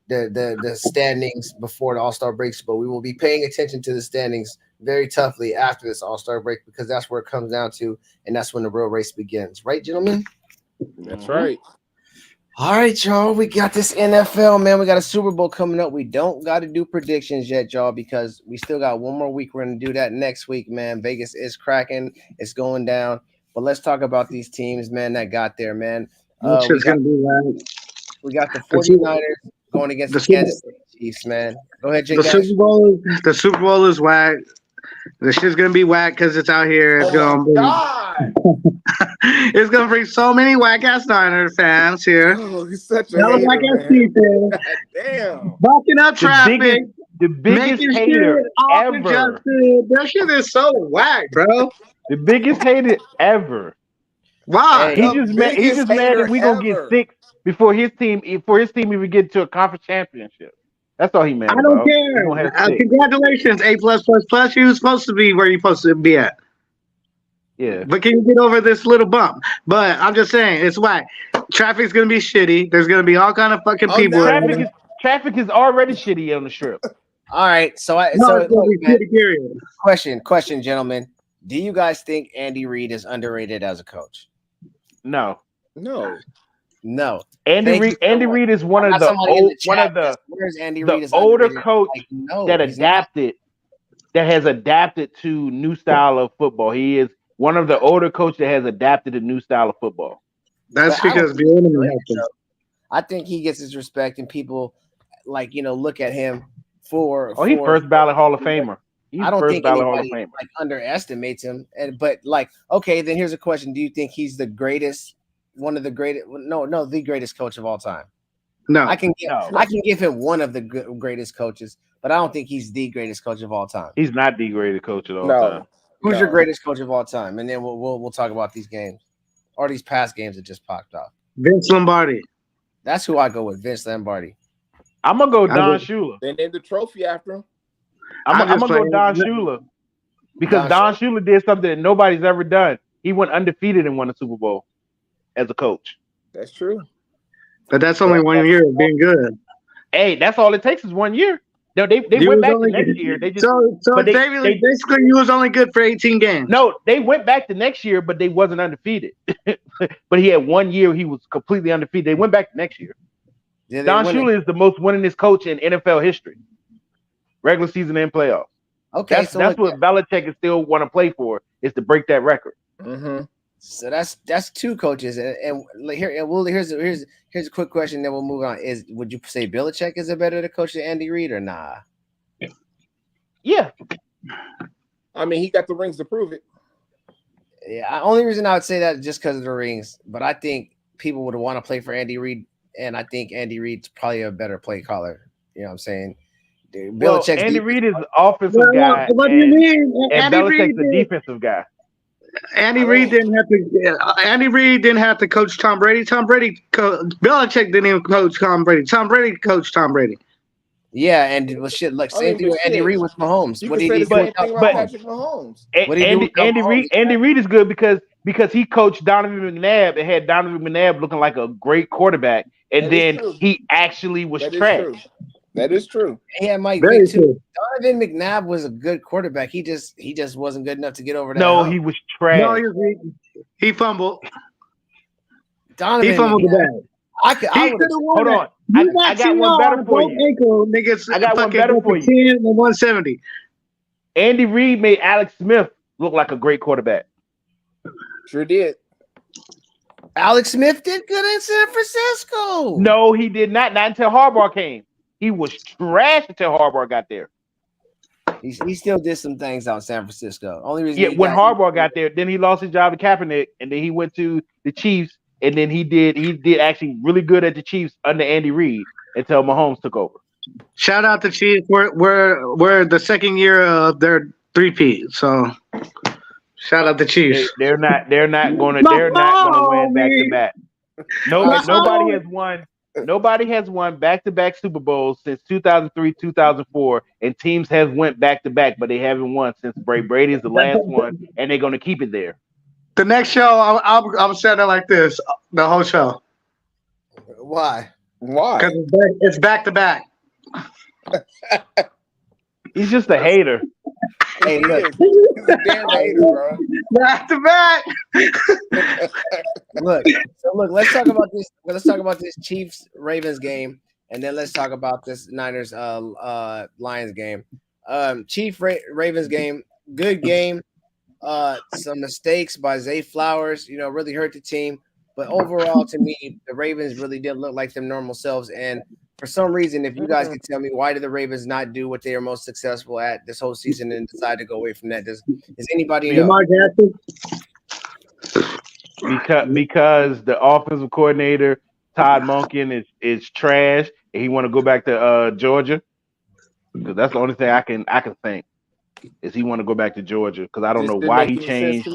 the standings before the All-Star breaks, but we will be paying attention to the standings very toughly after this All-Star break because that's where it comes down to, and that's when the real race begins. Right, gentlemen? That's Mhm. right. All right, y'all. We got this NFL, man. We got a Super Bowl coming up. We don't got to do predictions yet, y'all, because we still got one more week. We're going to do that next week, man. Vegas is cracking. It's going down. But let's talk about these teams, man, that got there, man. That We shit's got gonna be right. the The Super, 49ers going against the the Super, Kansas City Chiefs, man. Go ahead, Jay the Cash. Super Bowl is whack. The shit's gonna be whack because it's out here. It's Oh my gonna bring, God. it's gonna bring so many whack ass Niners fans here. Oh, he's such a Hella whack hater, ass man. people God damn. blocking up The traffic, biggest making hater shit off ever. adjusted. That shit is so whack, bro. The biggest hater ever. Why? Hey, He's The just mad. He's biggest just mad that hater we gonna get ever. 6 before his team even get to a conference championship. That's all he mad I don't about. We're gonna care. have 6. Congratulations, A plus plus plus. You was supposed to be where you're supposed to be at. Yeah. But can you get over this little bump? But I'm just saying, it's whack. Traffic's gonna be shitty. There's gonna be all kind of fucking Oh, people. now in it. Traffic is already shitty on the strip. all right. So No, it's gonna look, be man, shitty. Period. question, gentlemen. Do you guys think Andy Reid is underrated as a coach? No. no. No. Andy Thank you Reid so Andy much. Reid is one I of got the somebody in the old one chat of that where's Andy the Reid is older underrated. coach Like, no, that he's not. has adapted to new style of football. He is one of the older coaches that has adapted to new style of football. That's But I don't because think he's Bieniemy underrated, helped him. though. I think he gets his respect, and people like look at him for. Oh, he's first ballot Hall of Famer. He's I don't first think ballot Hall of anybody Famer. like underestimates him. But like, okay, then here's a question: do you think he's the greatest? One of the greatest? No, the greatest coach of all time. No, I can No. give him one of the greatest coaches, but I don't think he's the greatest coach of all time. He's not the greatest coach of all No. time. Who's your No. greatest coach of all time? And then we'll talk about these games or these past games that just popped off. Vince Lombardi. That's who I go with, Vince Lombardi. I'm gonna go I Don would- Shula. They named the trophy after him. I'm I'm gonna just go playing. Don Shula because Don Don Shula did something that nobody's ever done. He went undefeated and won a Super Bowl as a coach. That's true. But that's only 1 year of being good. Hey, that's all it takes is 1 year. No, they You went was back the only next good- year. They just So but they- basically you was only good for 18 games. no, they went back the next year, but they wasn't undefeated. But he had 1 year he was completely undefeated. They went back the next year. Did they Don win it? Shula is the most winningest coach in NFL history, regular season and playoffs. Okay, That's what Belichick is still want to play for, is to break that record. Mm-hmm. So that's two coaches, and here's a quick question. Then we'll move on. Would you say Belichick is a better coach than Andy Reid or nah? Yeah, I mean, he got the rings to prove it. Yeah, only reason I would say that is just because of the rings. But I think people would want to play for Andy Reid, and I think Andy Reid's probably a better play caller. You know what I'm saying? well, Belichick's Andy defense- Reid is the offensive Well, guy, what do you and, mean? and Andy Reid Belichick's the defensive guy. Andy Reid didn't have to. Andy Reid didn't have to coach Tom Brady. Belichick didn't even coach Tom Brady. Tom Brady coached Tom Brady. Yeah, and well, shit, like I same mean, thing but with Andy shit, Reid with Mahomes. You What can did say he the do same without thing about Mahomes? Patrick Mahomes. What do you do without Andy Mahomes? Reid is good because because he coached Donovan McNabb and had Donovan McNabb looking like a great quarterback, and That is then true. he actually was That is trash. true. That is true. He had Mike Very Vick too. true. Donovan McNabb was a good quarterback. He just wasn't good enough to get over that. No, hump. he was No, trash. he fumbled. Donovan He fumbled the McNabb. bag. I He would could have won Hold that. on, I got CO one on better a for broke you. ankle, niggas. I got one fucking better go for for you. 10 and 170. Andy Reid made Alex Smith look like a great quarterback. Sure did. Alex Smith did good in San Francisco. No, he did not. Not until Harbaugh came. He was trash until Harbaugh got there. He still did some things out in San Francisco. Only reason Yeah, he when got Harbaugh got there, then he lost his job to Kaepernick, and then he went to the Chiefs, and then he did actually really good at the Chiefs under Andy Reid until Mahomes took over. Shout out to Chiefs. We're the second year of their three-peat. So shout out to Chiefs. They're not gonna win back to back. Nobody has won. Nobody has won back-to-back Super Bowls since 2003, 2004, and teams have went back-to-back, but they haven't won since Brady is the last one, and they're going to keep it there. The next show, I'm saying it like this. The whole show. Why? Because it's back-to-back. He's just a hater. Hey, look, He's a damn hater, bro. Back-to-back. look. So look, let's talk about this. Let's talk about this Chiefs Ravens game, and then let's talk about this Niners Lions game. Ravens game, good game. Some mistakes by Zay Flowers, really hurt the team. But overall, to me, the Ravens really did look like them normal selves. And for some reason, if you guys could tell me, why did the Ravens not do what they are most successful at this whole season and decide to go away from that? Does anybody know? Lamar Jackson. Because the offensive coordinator Todd Monken is trash, and he want to go back to Georgia. Because that's the only thing I can think is he want to go back to Georgia. Because I don't know why he changed.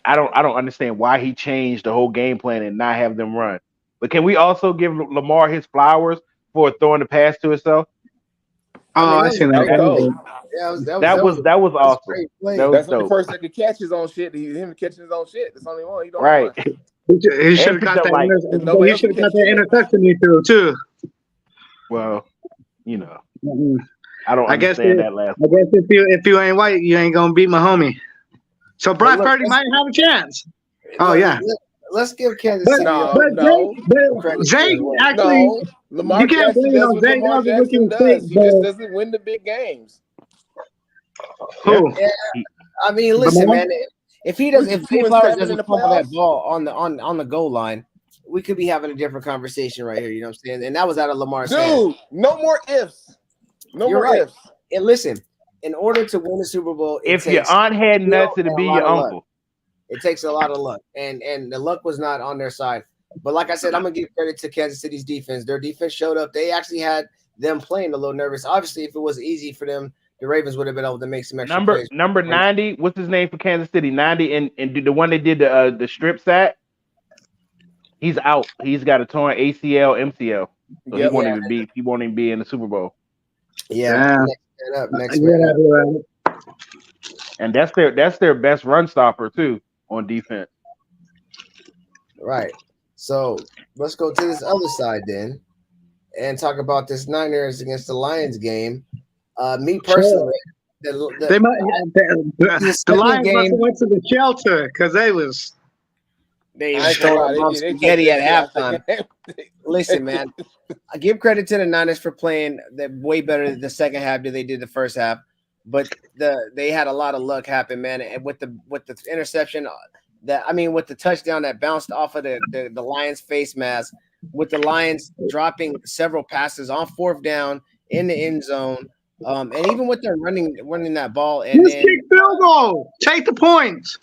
I don't understand why he changed the whole game plan and not have them run. But can we also give Lamar his flowers for throwing the pass to himself? Oh, I seen that. That was awesome. That's the only person that could catch his own shit. Him catching his own shit. That's the only one. He don't right. He should have got that. He should have got that interception he threw too. Well, Mm-hmm. I don't understand that last. I guess if you ain't white, you ain't gonna beat my homie. So Brock Purdy might have a chance. Oh yeah. Let's give Kansas City. Zay actually. No, Lamar you can't Jackson blame does on what Zay. Lamar Jackson does. He just doesn't win the big games. Who? Yeah, I mean, listen, man. If Zay Flowers doesn't fumble that ball on the goal line, we could be having a different conversation right here. You know what I'm saying? And that was out of Lamar's hand. No more ifs. No You're more right. ifs. And listen, in order to win the Super Bowl, if your aunt had nuts, it'd be your uncle. It takes a lot of luck, and the luck was not on their side. But like I said, I'm gonna give credit to Kansas City's defense. Their defense showed up. They actually had them playing a little nervous. Obviously, if it was easy for them, the Ravens would have been able to make some extra plays. Number 90. What's his name for Kansas City? 90 and the one that did the strip sack. He's out. He's got a torn ACL, MCL. So he won't even be. He won't even be in the Super Bowl. Yeah. Next man up. And that's their best run stopper too on defense. Right. So let's go to this other side then and talk about this Niners against the Lions game. Me personally, the Lions must have went to the shelter because they throwing spaghetti at halftime. Listen, man, I give credit to the Niners for playing way better the second half than they did the first half. But they had a lot of luck happen, man. And with the interception, with the touchdown that bounced off of the Lions face mask, with the Lions dropping several passes on fourth down in the end zone, and even with them running that ball and kick field goal, take the points.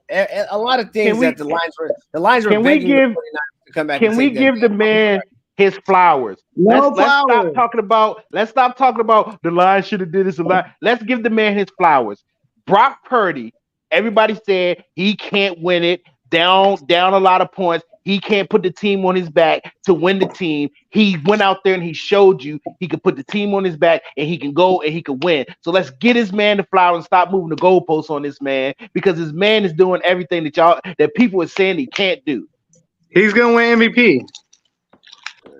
A lot of things that the Lions were. Can we give? To come back? Can we give the man his flowers? Let's stop talking about. Let's stop talking about the Lions should have did this a lot. Let's give the man his flowers. Brock Purdy. Everybody said he can't win it. Down a lot of points. he can't put the team on his back to win the team. He went out there and he showed you he could put the team on his back and he can go and he can win. So let's get his man the flowers and stop moving the goalposts on this man, because his man is doing everything that people are saying he can't do. He's gonna win MVP.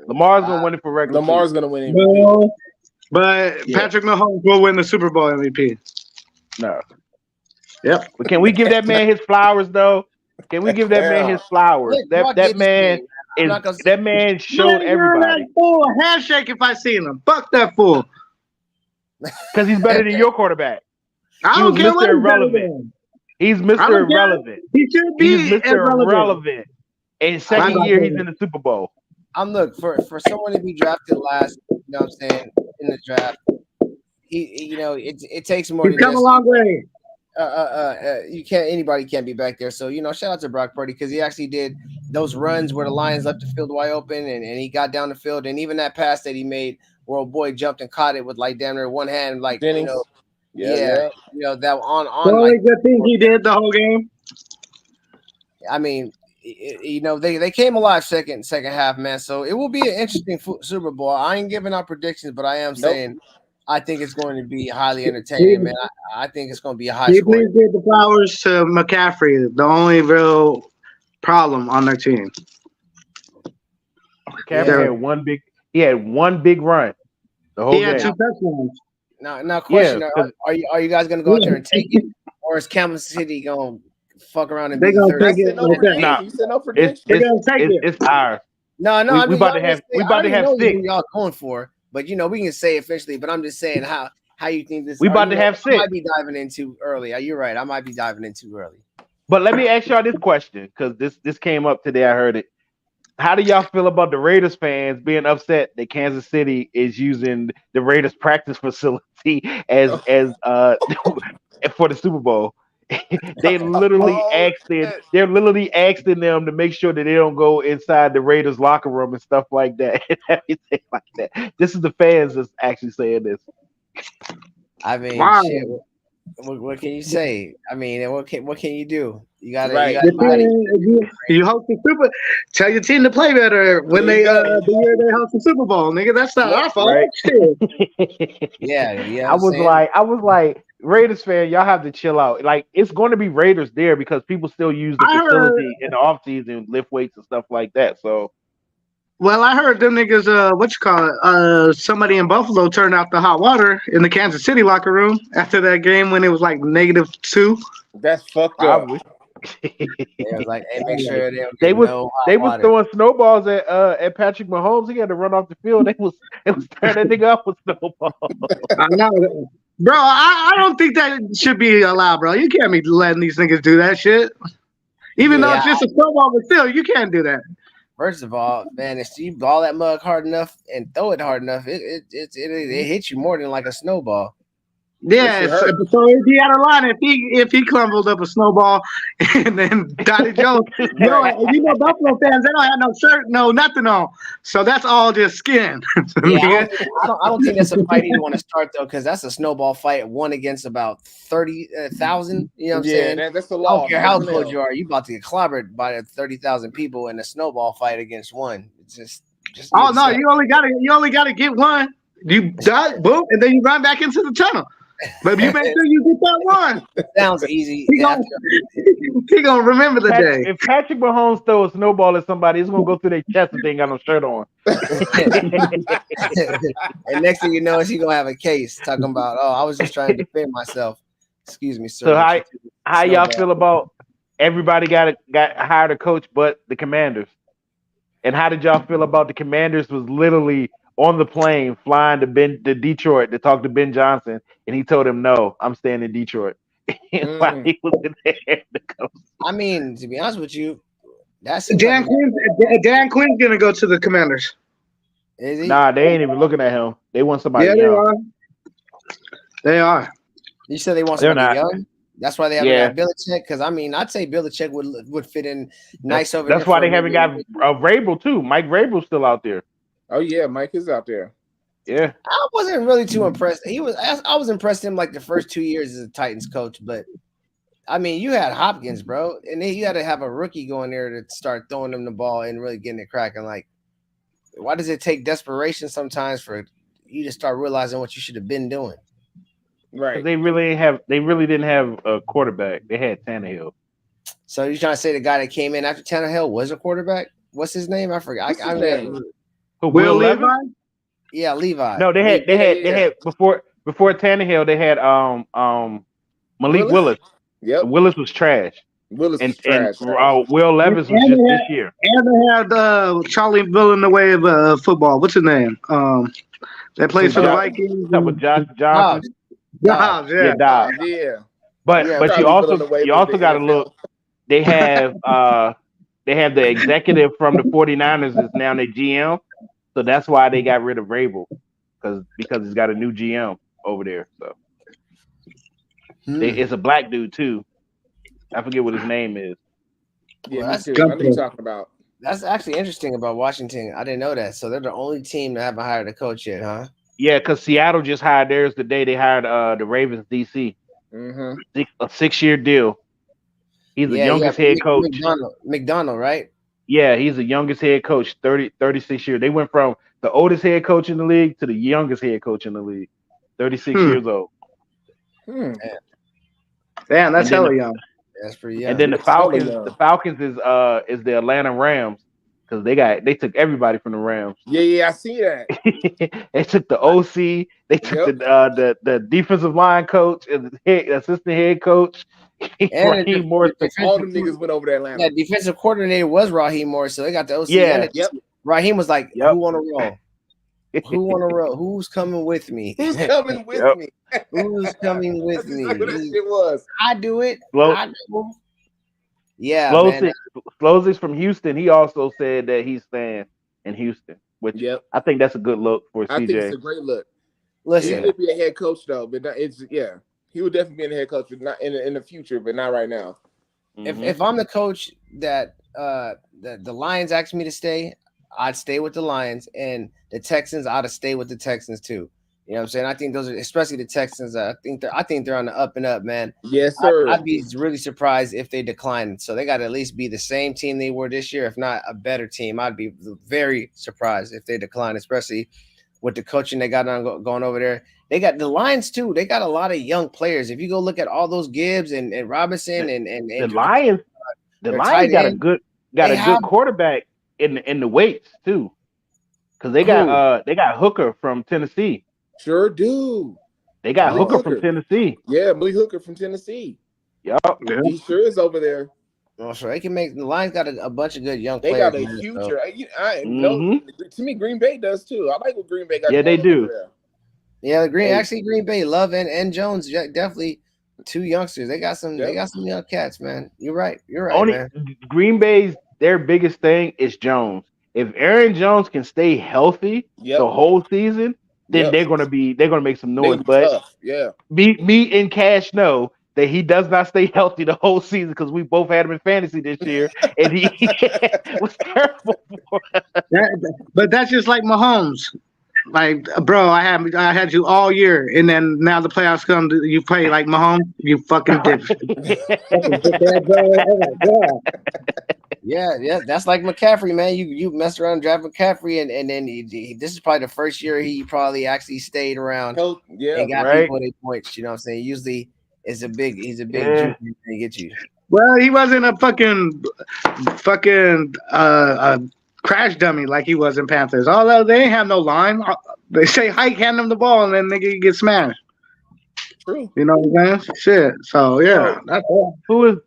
Lamar's gonna win it for regular season. Lamar's gonna win MVP. But Patrick Mahomes will win the Super Bowl MVP. No. Yep. But can we give that man his flowers though? Can we give that man his flowers? That man showed everybody. That fool a handshake if I seen him. Fuck that fool. Because he's better than your quarterback. I don't care what irrelevant. He's Mr. Irrelevant. He should be Mr. Irrelevant. And second year he's in the Super Bowl. I'm look for someone to be drafted last. You know what I'm saying, in the draft. It takes more. He's come a long way. Anybody can't be back there. So shout out to Brock Purdy, because he actually did those runs where the Lions left the field wide open, and he got down the field, and even that pass that he made where a boy jumped and caught it with like damn near one hand, like that on the only good thing he did the whole game. I mean, they came alive second half, man. So it will be an interesting Super Bowl. I ain't giving out predictions, but I am saying I think it's going to be highly entertaining, man. I think it's going to be a high score. Please give the flowers to McCaffrey, the only real problem on their team. McCaffrey had one big run the whole game. He had 2 touchdowns. Now question: are you guys going to go out there and take it, or is Kansas City going to fuck around and be the third? You said no predictions. It's ours. No. We about to have 6. Y'all going for. But we can say officially. But I'm just saying how you think this. We about to have 6. I might be diving in too early. You're right. I might be diving in too early. But let me ask y'all this question, because this came up today. I heard it. How do y'all feel about the Raiders fans being upset that Kansas City is using the Raiders practice facility as for the Super Bowl? They're literally asking them to make sure that they don't go inside the Raiders locker room and stuff like that. Everything like that. This is the fans that's actually saying this. I mean, shit, what can you say? I mean, what can you do? You got you host the Super. Tell your team to play better when they host the Super Bowl, nigga. That's not our fault. Right? Yeah. I was like, Raiders fan, y'all have to chill out. Like, it's going to be Raiders there because people still use the facility in the off season, lift weights and stuff like that. So, well, I heard them niggas. Somebody in Buffalo turned out the hot water in the Kansas City locker room after that game when it was like -2. That's fucked up. It was like, hey, make sure they was throwing snowballs at Patrick Mahomes. He had to run off the field. They was turning that nigga up with snowballs. I know, bro. I don't think that should be allowed, bro. You can't be letting these niggas do that shit. Even though it's just a snowball, but still, you can't do that. First of all, man, if you ball that mug hard enough and throw it hard enough, it hits you more than like a snowball. Yeah, so if he had a line, if he crumbled up a snowball and then Donnie Jones, Buffalo fans, they don't have no shirt, no nothing on, so that's all just skin. I don't think that's a fight you want to start though, because that's a snowball fight, one against about 30,000. You know what I'm saying? Yeah, that's the law. I don't care how close you are, you about to get clobbered by 30,000 people in a snowball fight against one. It's just. Oh no, you only gotta get one. You die, boom, and then you run back into the tunnel. But you make sure you get that one. Sounds easy. He gonna remember the day. If Patrick Mahomes throw a snowball at somebody, it's gonna go through their chest if they ain't got no shirt on. And next thing you know, she's gonna have a case talking about, I was just trying to defend myself. Excuse me, sir. So how y'all feel about everybody got hired a coach but the Commanders? And how did y'all feel about the Commanders was literally on the plane flying to Detroit to talk to Ben Johnson, and he told him, "No, I'm staying in Detroit." While he was in there, I mean, to be honest with you, that's Dan Quinn's gonna go to the Commanders. Is he? Nah, they ain't even looking at him. They want somebody young. They are. You said they want somebody young? That's why they haven't got Belichick. Because I mean, I'd say Belichick would fit in nice over there. That's why they haven't got Vrabel too. Mike Vrabel's still out there. Oh yeah, Mike is out there. Yeah, I wasn't really too impressed. I was impressed in him like the first 2 years as a Titans coach, but I mean, you had Hopkins, bro, and then you had to have a rookie going there to start throwing them the ball and really getting it cracking. Like, why does it take desperation sometimes for you to start realizing what you should have been doing? Because they really didn't have a quarterback. They had Tannehill. So you're trying to say the guy that came in after Tannehill was a quarterback? What's his name? I forgot. What's his name? Who, Will Levis? Levi? Yeah, Levi. No, they had before Tannehill. They had Malik Willis. Yep. Willis was trash. Willis and was trash. Will Levis was just this year. And they had Charlie Villanueva of football. What's his name? That plays for the Vikings. With Josh Johnson. Dobbs, yeah. Dobbs. Yeah. But Charlie you also Villanueva got to look. They have the executive from the 49ers is now their GM. So that's why they got rid of Rabel. Because he's got a new GM over there. So it's a black dude too. I forget what his name is. Yeah, me too. I know what you're talking about. That's actually interesting about Washington. I didn't know that. So they're the only team that haven't hired a coach yet, huh? Yeah, because Seattle just hired theirs the day they hired the Ravens DC. Mm-hmm. A 6-year deal. He's the youngest head coach. McDonald, right? Yeah, he's the youngest head coach, 36 years. They went from the oldest head coach in the league to the youngest head coach in the league, 36 years old. Damn, that's hella young. That's pretty young. And then the Falcons is the Atlanta Rams because they took everybody from the Rams. Yeah, I see that. They took the OC, they took the defensive line coach and the assistant head coach. And Raheem Morris, all them niggas went over to Atlanta. Yeah, defensive coordinator was Raheem Morris, so they got the OC. Yeah, Raheem was like, "Who want to roll? Who want to roll? Who's coming with me? Who's coming with me? Who's coming with me? That's what that shit was. I do it. Yeah, Slowsy from Houston. He also said that he's staying in Houston, which I think that's a good look for CJ. I think it's a great look. Listen, he could be a head coach though, but he would definitely be a head coach, but not in the future, but not right now. If I'm the coach that the Lions asked me to stay, I'd stay with the Lions, and the Texans, I'd stay with the Texans too. You know what I'm saying? I think those are, especially the Texans. I think they're on the up and up, man. Yes, sir. I'd be really surprised if they decline. So they got to at least be the same team they were this year, if not a better team. I'd be very surprised if they decline, especially with the coaching they got going over there. They got the Lions too. They got a lot of young players. If you go look at all those Gibbs and Robinson and the Lions got a good quarterback in the weights too, because they got Hooker from Tennessee. Sure do. They got Hooker from Tennessee. Yeah, Malik Hooker from Tennessee. Yep. He sure is over there. Oh, so they can make the Lions got a bunch of good young they players. They got a future. To me, Green Bay does too. I like what Green Bay got. Yeah, they do. Yeah, Green Bay, Love and Jones, definitely two youngsters. They got some young cats, man. You're right, man. Green Bay's their biggest thing is Jones. If Aaron Jones can stay healthy the whole season, then they're gonna make some noise. But me and Cash know that he does not stay healthy the whole season because we both had him in fantasy this year, and he was terrible for us. But that's just like Mahomes. Like, bro, I had you all year, and then now the playoffs come, you play like Mahomes, you fucking dip. Yeah, that's like McCaffrey, man. You messed around and drafted McCaffrey, and then this is probably the first year he probably actually stayed around and got people their points. You know what I'm saying? Usually, he's a big juice to get you. Well, he wasn't a fucking crash dummy like he was in Panthers. Although they ain't have no line, they say hike, hand him the ball, and then nigga get smashed. True. You know what I'm saying? Shit. So yeah, that's all. Who is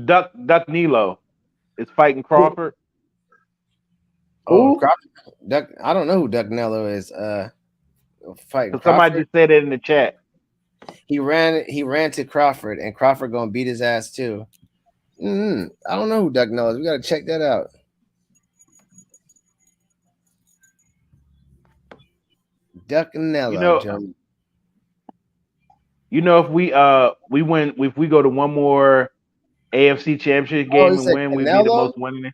Duck Nilo? Is fighting Crawford? Oh, Duck. I don't know who Duck Nello is. Fighting. Somebody just said it in the chat. He ran to Crawford, and Crawford gonna beat his ass too. I don't know who Duck Nello is. We gotta check that out. Duck Nello. If we go to one more AFC Championship game and win, we'd be the most winning.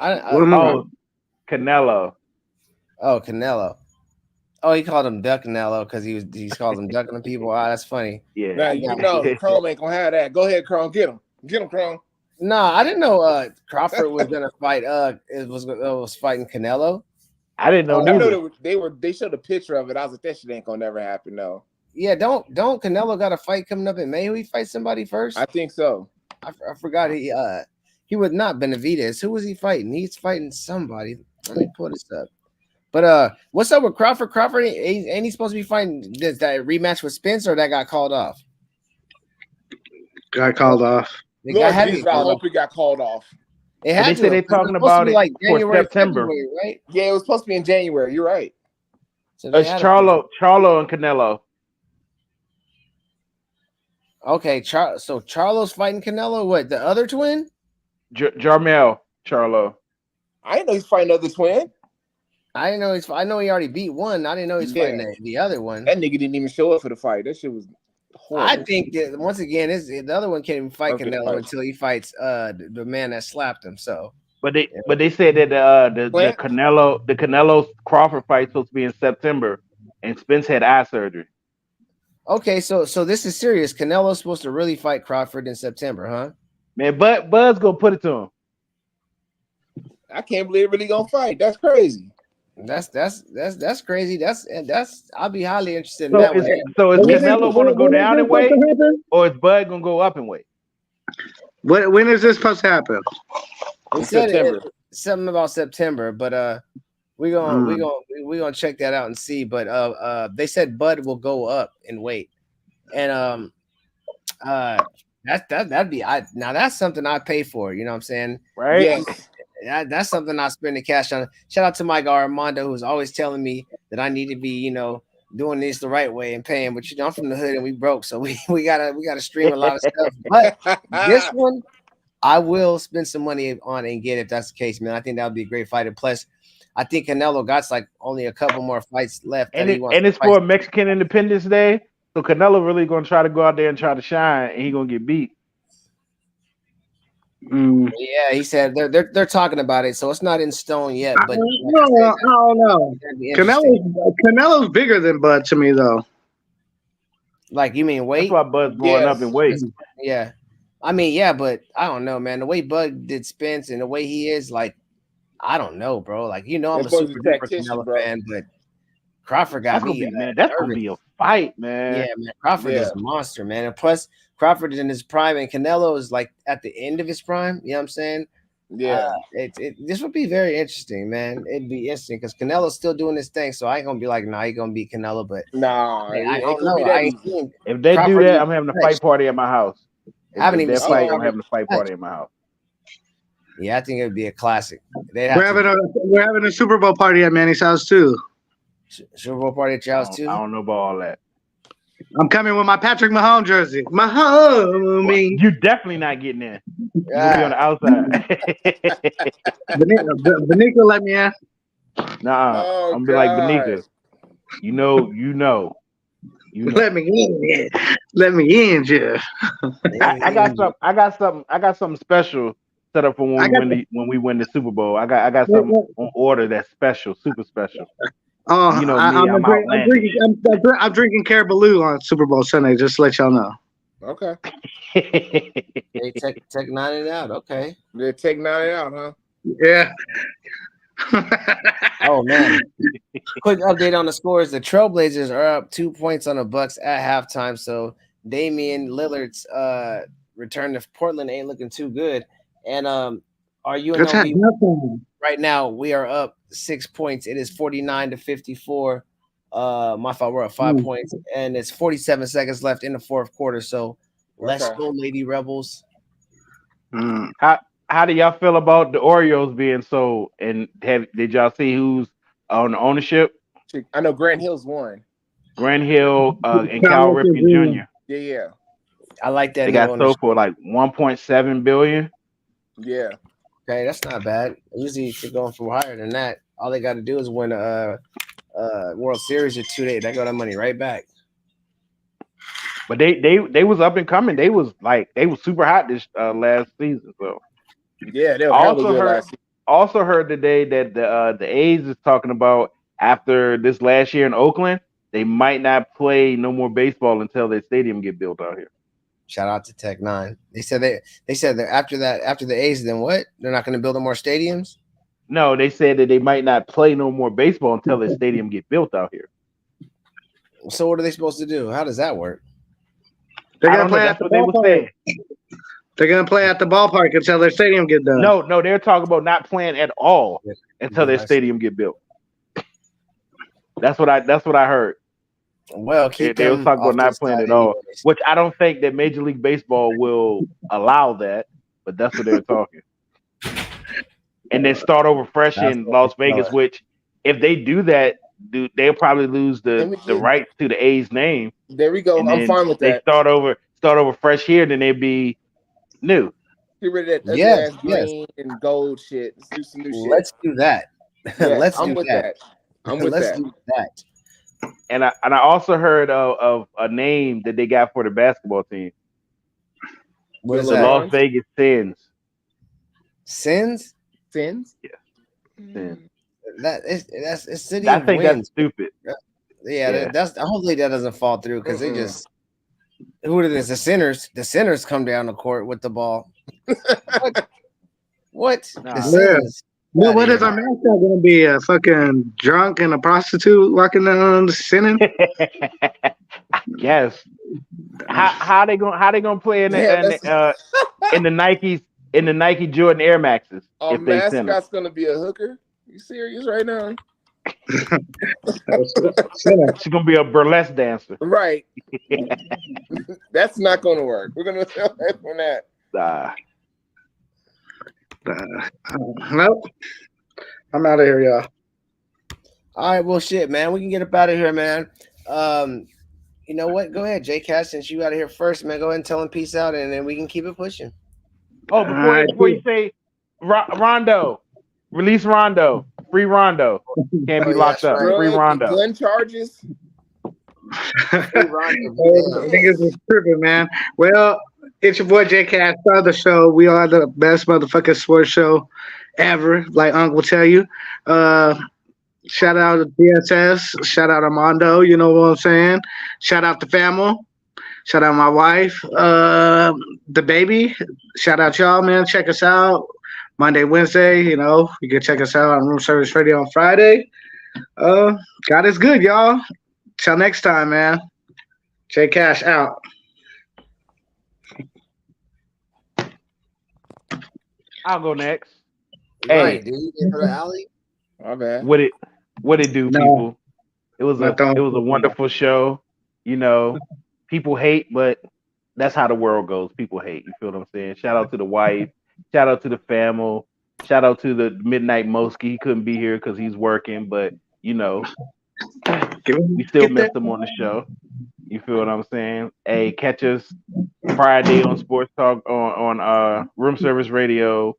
Canelo. Canelo. Oh, Canelo. Oh, he called him Duck Canelo because he's called him ducking the people. Ah, that's funny. Yeah. Now you know Chrome ain't gonna have that. Go ahead, Chrome. Get him, Chrome. No, I didn't know Crawford was gonna fight. It was fighting Canelo. I didn't know I neither. know they showed a picture of it. I was like, that shit ain't gonna never happen. No. Yeah, don't Canelo got a fight coming up in May? Who he fight somebody first? I think so. I forgot he was not Benavidez. Who was he fighting? He's fighting somebody. Let me pull this up. But what's up with Crawford? Crawford ain't he supposed to be fighting that rematch with Spence, or that got called off? Got called off. The Lord guy had to Jesus, get I called hope off. he got called off. It But had they to. say they're It was talking supposed to about be it like for January, September. February, right? Yeah, it was supposed to be in January. You're right. So they It's had Charlo and Canelo. Okay, so Charlo's fighting Canelo. What, the other twin? Jarmel Charlo. I didn't know he's fighting another twin. I didn't know I know he already beat one. I didn't know he's fighting the other one. That nigga didn't even show up for the fight. That shit was horrible. I think that once again, the other one can't even fight Canelo until he fights the man that slapped him. So, but they said that the Canelo Crawford fight supposed to be in September, and Spence had eye surgery. Okay, so this is serious. Canelo's supposed to really fight Crawford in September, huh? Man, Bud's gonna put it to him. I can't believe really gonna fight. That's crazy. That's crazy. That's I'll be highly interested in So that is one. Canelo gonna go down in weight, or is Bud gonna go up in weight? When is this supposed to happen? He said something about September, but we're gonna check that out and see. But they said Bud will go up in weight, and that'd be now that's something I pay for. You know what I'm saying? Right? Yes. That's something I spend the cash on. Shout out to my guy Armando, who's always telling me that I need to be, doing this the right way and paying. But I'm from the hood and we broke, so we gotta stream a lot of stuff. But this one, I will spend some money on and get if that's the case, man. I think that would be a great fight. And plus, I think Canelo got like only a couple more fights left. And it's for Mexican Independence Day, so Canelo really gonna try to go out there and try to shine, and he gonna get beat. Yeah, he said they're talking about it, so it's not in stone yet. But I don't know. Canelo's bigger than Bud to me, though. Like, you mean weight? That's why Bud's going up in weight. Yeah, I mean, yeah, but I don't know, man. The way Bud did Spence and the way he is, like, I don't know, bro. Like, I'm a super duper Canelo fan, but Crawford got me. That's gonna be a fight, man. Yeah, man. Crawford is a monster, man. And plus, Crawford is in his prime, and Canelo is like at the end of his prime. You know what I'm saying? Yeah. This would be very interesting, man. It'd be interesting because Canelo's still doing his thing, so I ain't gonna be like, nah, he gonna beat Canelo. But I don't know. If they do that, I'm having a fight party at my house. I haven't even seen I'm having a fight party at my house. Yeah, I think it would be a classic. We're having a Super Bowl party at Manny's house too. Super Bowl party at your house too? I don't know about all that. I'm coming with my Patrick Mahomes jersey. Mahomes. You definitely not getting in. You're gonna be on the outside. Benica let me in. Nah, I'm gonna be like Benica. You know. Let me in. Let me in, Jeff. I got something special set up for when we win the Super Bowl. I got something on order that's special, super special. Oh, you know me, I'm drinking Caribou on Super Bowl Sunday, just to let y'all know. Okay. They take 90 out. Okay. They take 90 out, huh? Yeah. Oh man. Quick update on the scores. The Trailblazers are up 2 points on the Bucks at halftime. So Damian Lillard's return to Portland ain't looking too good. And are you right now? We are up 6 points. It is 49-54. My fault. We're up 5 points, and it's 47 seconds left in the fourth quarter. So let's go, Lady Rebels. How do y'all feel about the Oreos being sold? And did y'all see who's on the ownership? I know Grant Hill's one. Grant Hill and Cal Ripken Jr. Yeah. I like that. They got sold for like $1.7 billion. Yeah. Okay, that's not bad. Usually they're going for higher than that. All they got to do is win a World Series or 2 days. They got that money right back. But they was up and coming. They was super hot this last season. So yeah, they were also heard today that the A's is talking about after this last year in Oakland, they might not play no more baseball until their stadium get built out here. Shout out to Tech Nine. They said that after the A's, then what? They're not going to build more stadiums. No, they said that they might not play no more baseball until their stadium get built out here. So what are they supposed to do? How does that work? They're I gonna don't know. play That's at the what they were ballpark. saying. They're gonna play at the ballpark until their stadium get done. No, they're talking about not playing at all until their I see. stadium get built. That's what I heard. Well, They keep was them talking about off not this playing side at all, anyways. which I don't think that Major League Baseball will allow that, but that's what they're talking. And then start over fresh That's in what Las they Vegas, tell which if they do that, they'll probably lose the rights to the A's name. There we go. And I'm then fine with they that. start over fresh here, then they'd be new. Get rid of that ugly Yes, ass green and gold shit. Let's do some new shit. Let's do that. Yeah, Let's I'm do with that. I'm with Let's that. do that. And I also heard of a name that they got for the basketball team. What is The that? Las Vegas Sins. Sins? Sins? Yeah. Sins. It's city I of think wins. that's stupid. Yeah, that's hopefully that doesn't fall through because they just who are this? The sinners come down the court with the ball. What? Nah. The Sins? Well, what is our mascot gonna be? A fucking drunk and a prostitute walking down the sinning? Yes. How they gonna play in the Nike Jordan Air Maxes Our if they send them? mascot's gonna be a hooker. You serious right now? She's gonna be a burlesque dancer. Right. That's not gonna work. We're gonna tell that from that. Nope. I'm out of here, y'all. All right, well, shit, man. We can get up out of here, man. You know what? Go ahead, J Cash, since you out of here first, man. Go ahead and tell him peace out, and then we can keep it pushing. Oh, before you say Rondo, release Rondo, free Rondo, can't be locked up. Right. Free Rondo. Gun charges. Niggas is tripping, man. Well, it's your boy J Cash. Start the show. We are the best motherfucking sports show ever, like Uncle will tell you. Shout out to DSS. Shout out Armando. You know what I'm saying? Shout out to family. Shout out my wife, the baby. Shout out y'all, man. Check us out Monday, Wednesday. You know, you can check us out on Room Service Radio on Friday. God is good, y'all. Till next time, man. J Cash out. I'll go next. Right, Hey, dude. You get for the alley? My bad. what it do, No. people? It was a wonderful show. You know, people hate, but that's how the world goes. People hate. You feel what I'm saying? Shout out to the wife. Shout out to the family. Shout out to the Midnight Mosky. He couldn't be here because he's working, but you know, we still missed him on the show. You feel what I'm saying? Hey, catch us Friday on Sports Talk on Room Service Radio.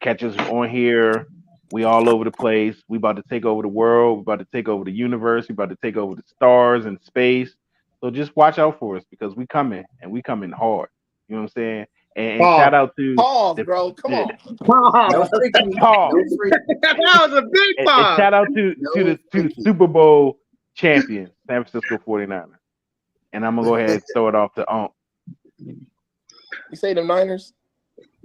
Catch us on here. We all over the place. We about to take over the world. We about to take over the universe. We about to take over the stars and space. So just watch out for us because we coming and we coming hard. You know what I'm saying? And shout out to pause, bro. Come on. No freaking pause. That was a big And pause. shout out to the Super Bowl champions, San Francisco 49ers. And I'm gonna go ahead and throw it off to Hump. You say them Niners?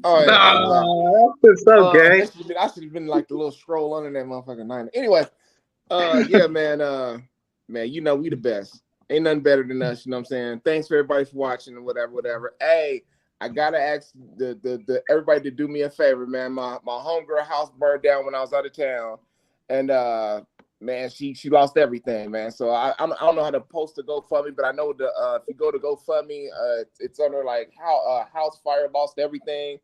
Oh, Nah, that's so gay. I should have been like the little stroll under that motherfucking Niner. Anyway, yeah, man, you know we the best. Ain't nothing better than us. You know what I'm saying? Thanks for everybody for watching and whatever. Hey, I gotta ask the everybody to do me a favor, man. My homegirl house burned down when I was out of town, and man, she lost everything, man. So I don't know how to post the GoFundMe, but I know if you go to GoFundMe, it's under like how house fire lost everything.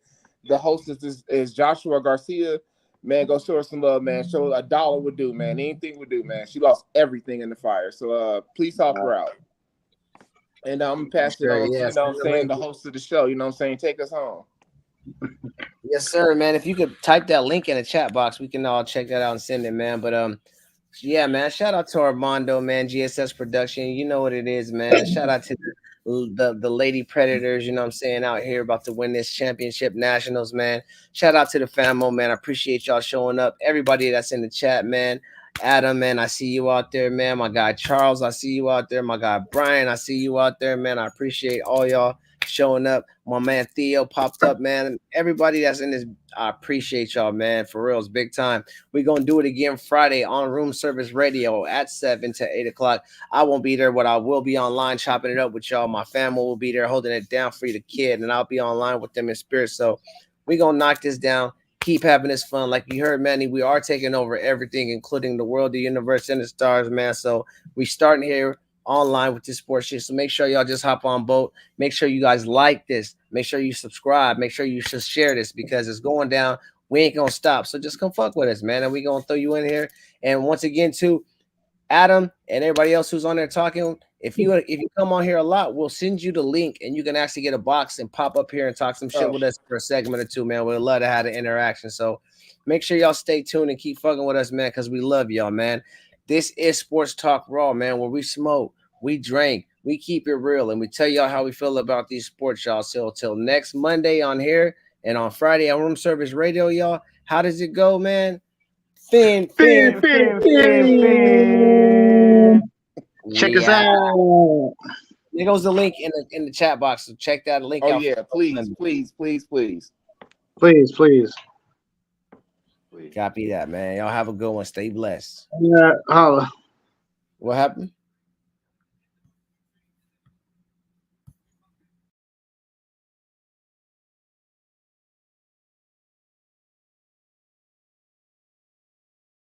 The host is Joshua Garcia. Man, go show her some love, man. Show her $1 would do, man. Anything would do, man. She lost everything in the fire. So please help her out. And I'm gonna pass it on to, you know what I'm saying, the host of the show, you know what I'm saying? Take us home. Yes, sir, man. If you could type that link in the chat box, we can all check that out and send it, man. But yeah, man. Shout out to Armando, man. GSS Production. You know what it is, man. Shout out to the Lady Predators, you know what I'm saying, out here about to win this championship nationals, man. Shout out to the famo, man. I appreciate y'all showing up. Everybody that's in the chat, man. Adam, man, I see you out there, man. My guy Charles, I see you out there. My guy Brian, I see you out there, man. I appreciate all y'all showing up. My man Theo popped up, man. And everybody that's in this, I appreciate y'all, man. For real, it's big time. We're gonna do it again Friday on Room Service Radio at 7 to 8 o'clock. I won't be there, but I will be online chopping it up with y'all. My family will be there holding it down for you, the kid, and I'll be online with them in spirit. So we're gonna knock this down. Keep having this fun. Like you heard, Manny, we are taking over everything, including the world, the universe, and the stars, man. So we starting here online with this sports shit. So make sure y'all just hop on boat. Make sure you guys like this. Make sure you subscribe. Make sure you just share this because it's going down. We ain't gonna stop. So just come fuck with us, man. And we gonna throw you in here. And once again, too, Adam and everybody else who's on there talking, if you come on here a lot, we'll send you the link and you can actually get a box and pop up here and talk some shit with us for a segment or two, man. We'd love to have the interaction. So make sure y'all stay tuned and keep fucking with us, man, because we love y'all, man. This is Sports Talk Raw, man, where we smoke, we drink, we keep it real, and we tell y'all how we feel about these sports, y'all. So till next Monday on here and on Friday on Room Service Radio, y'all. How does it go, man? Fin. Check us out. There goes the link in the chat box. So check that link out. Oh yeah, please. Please. Copy that, man. Y'all have a good one. Stay blessed. Yeah, holla. What happened?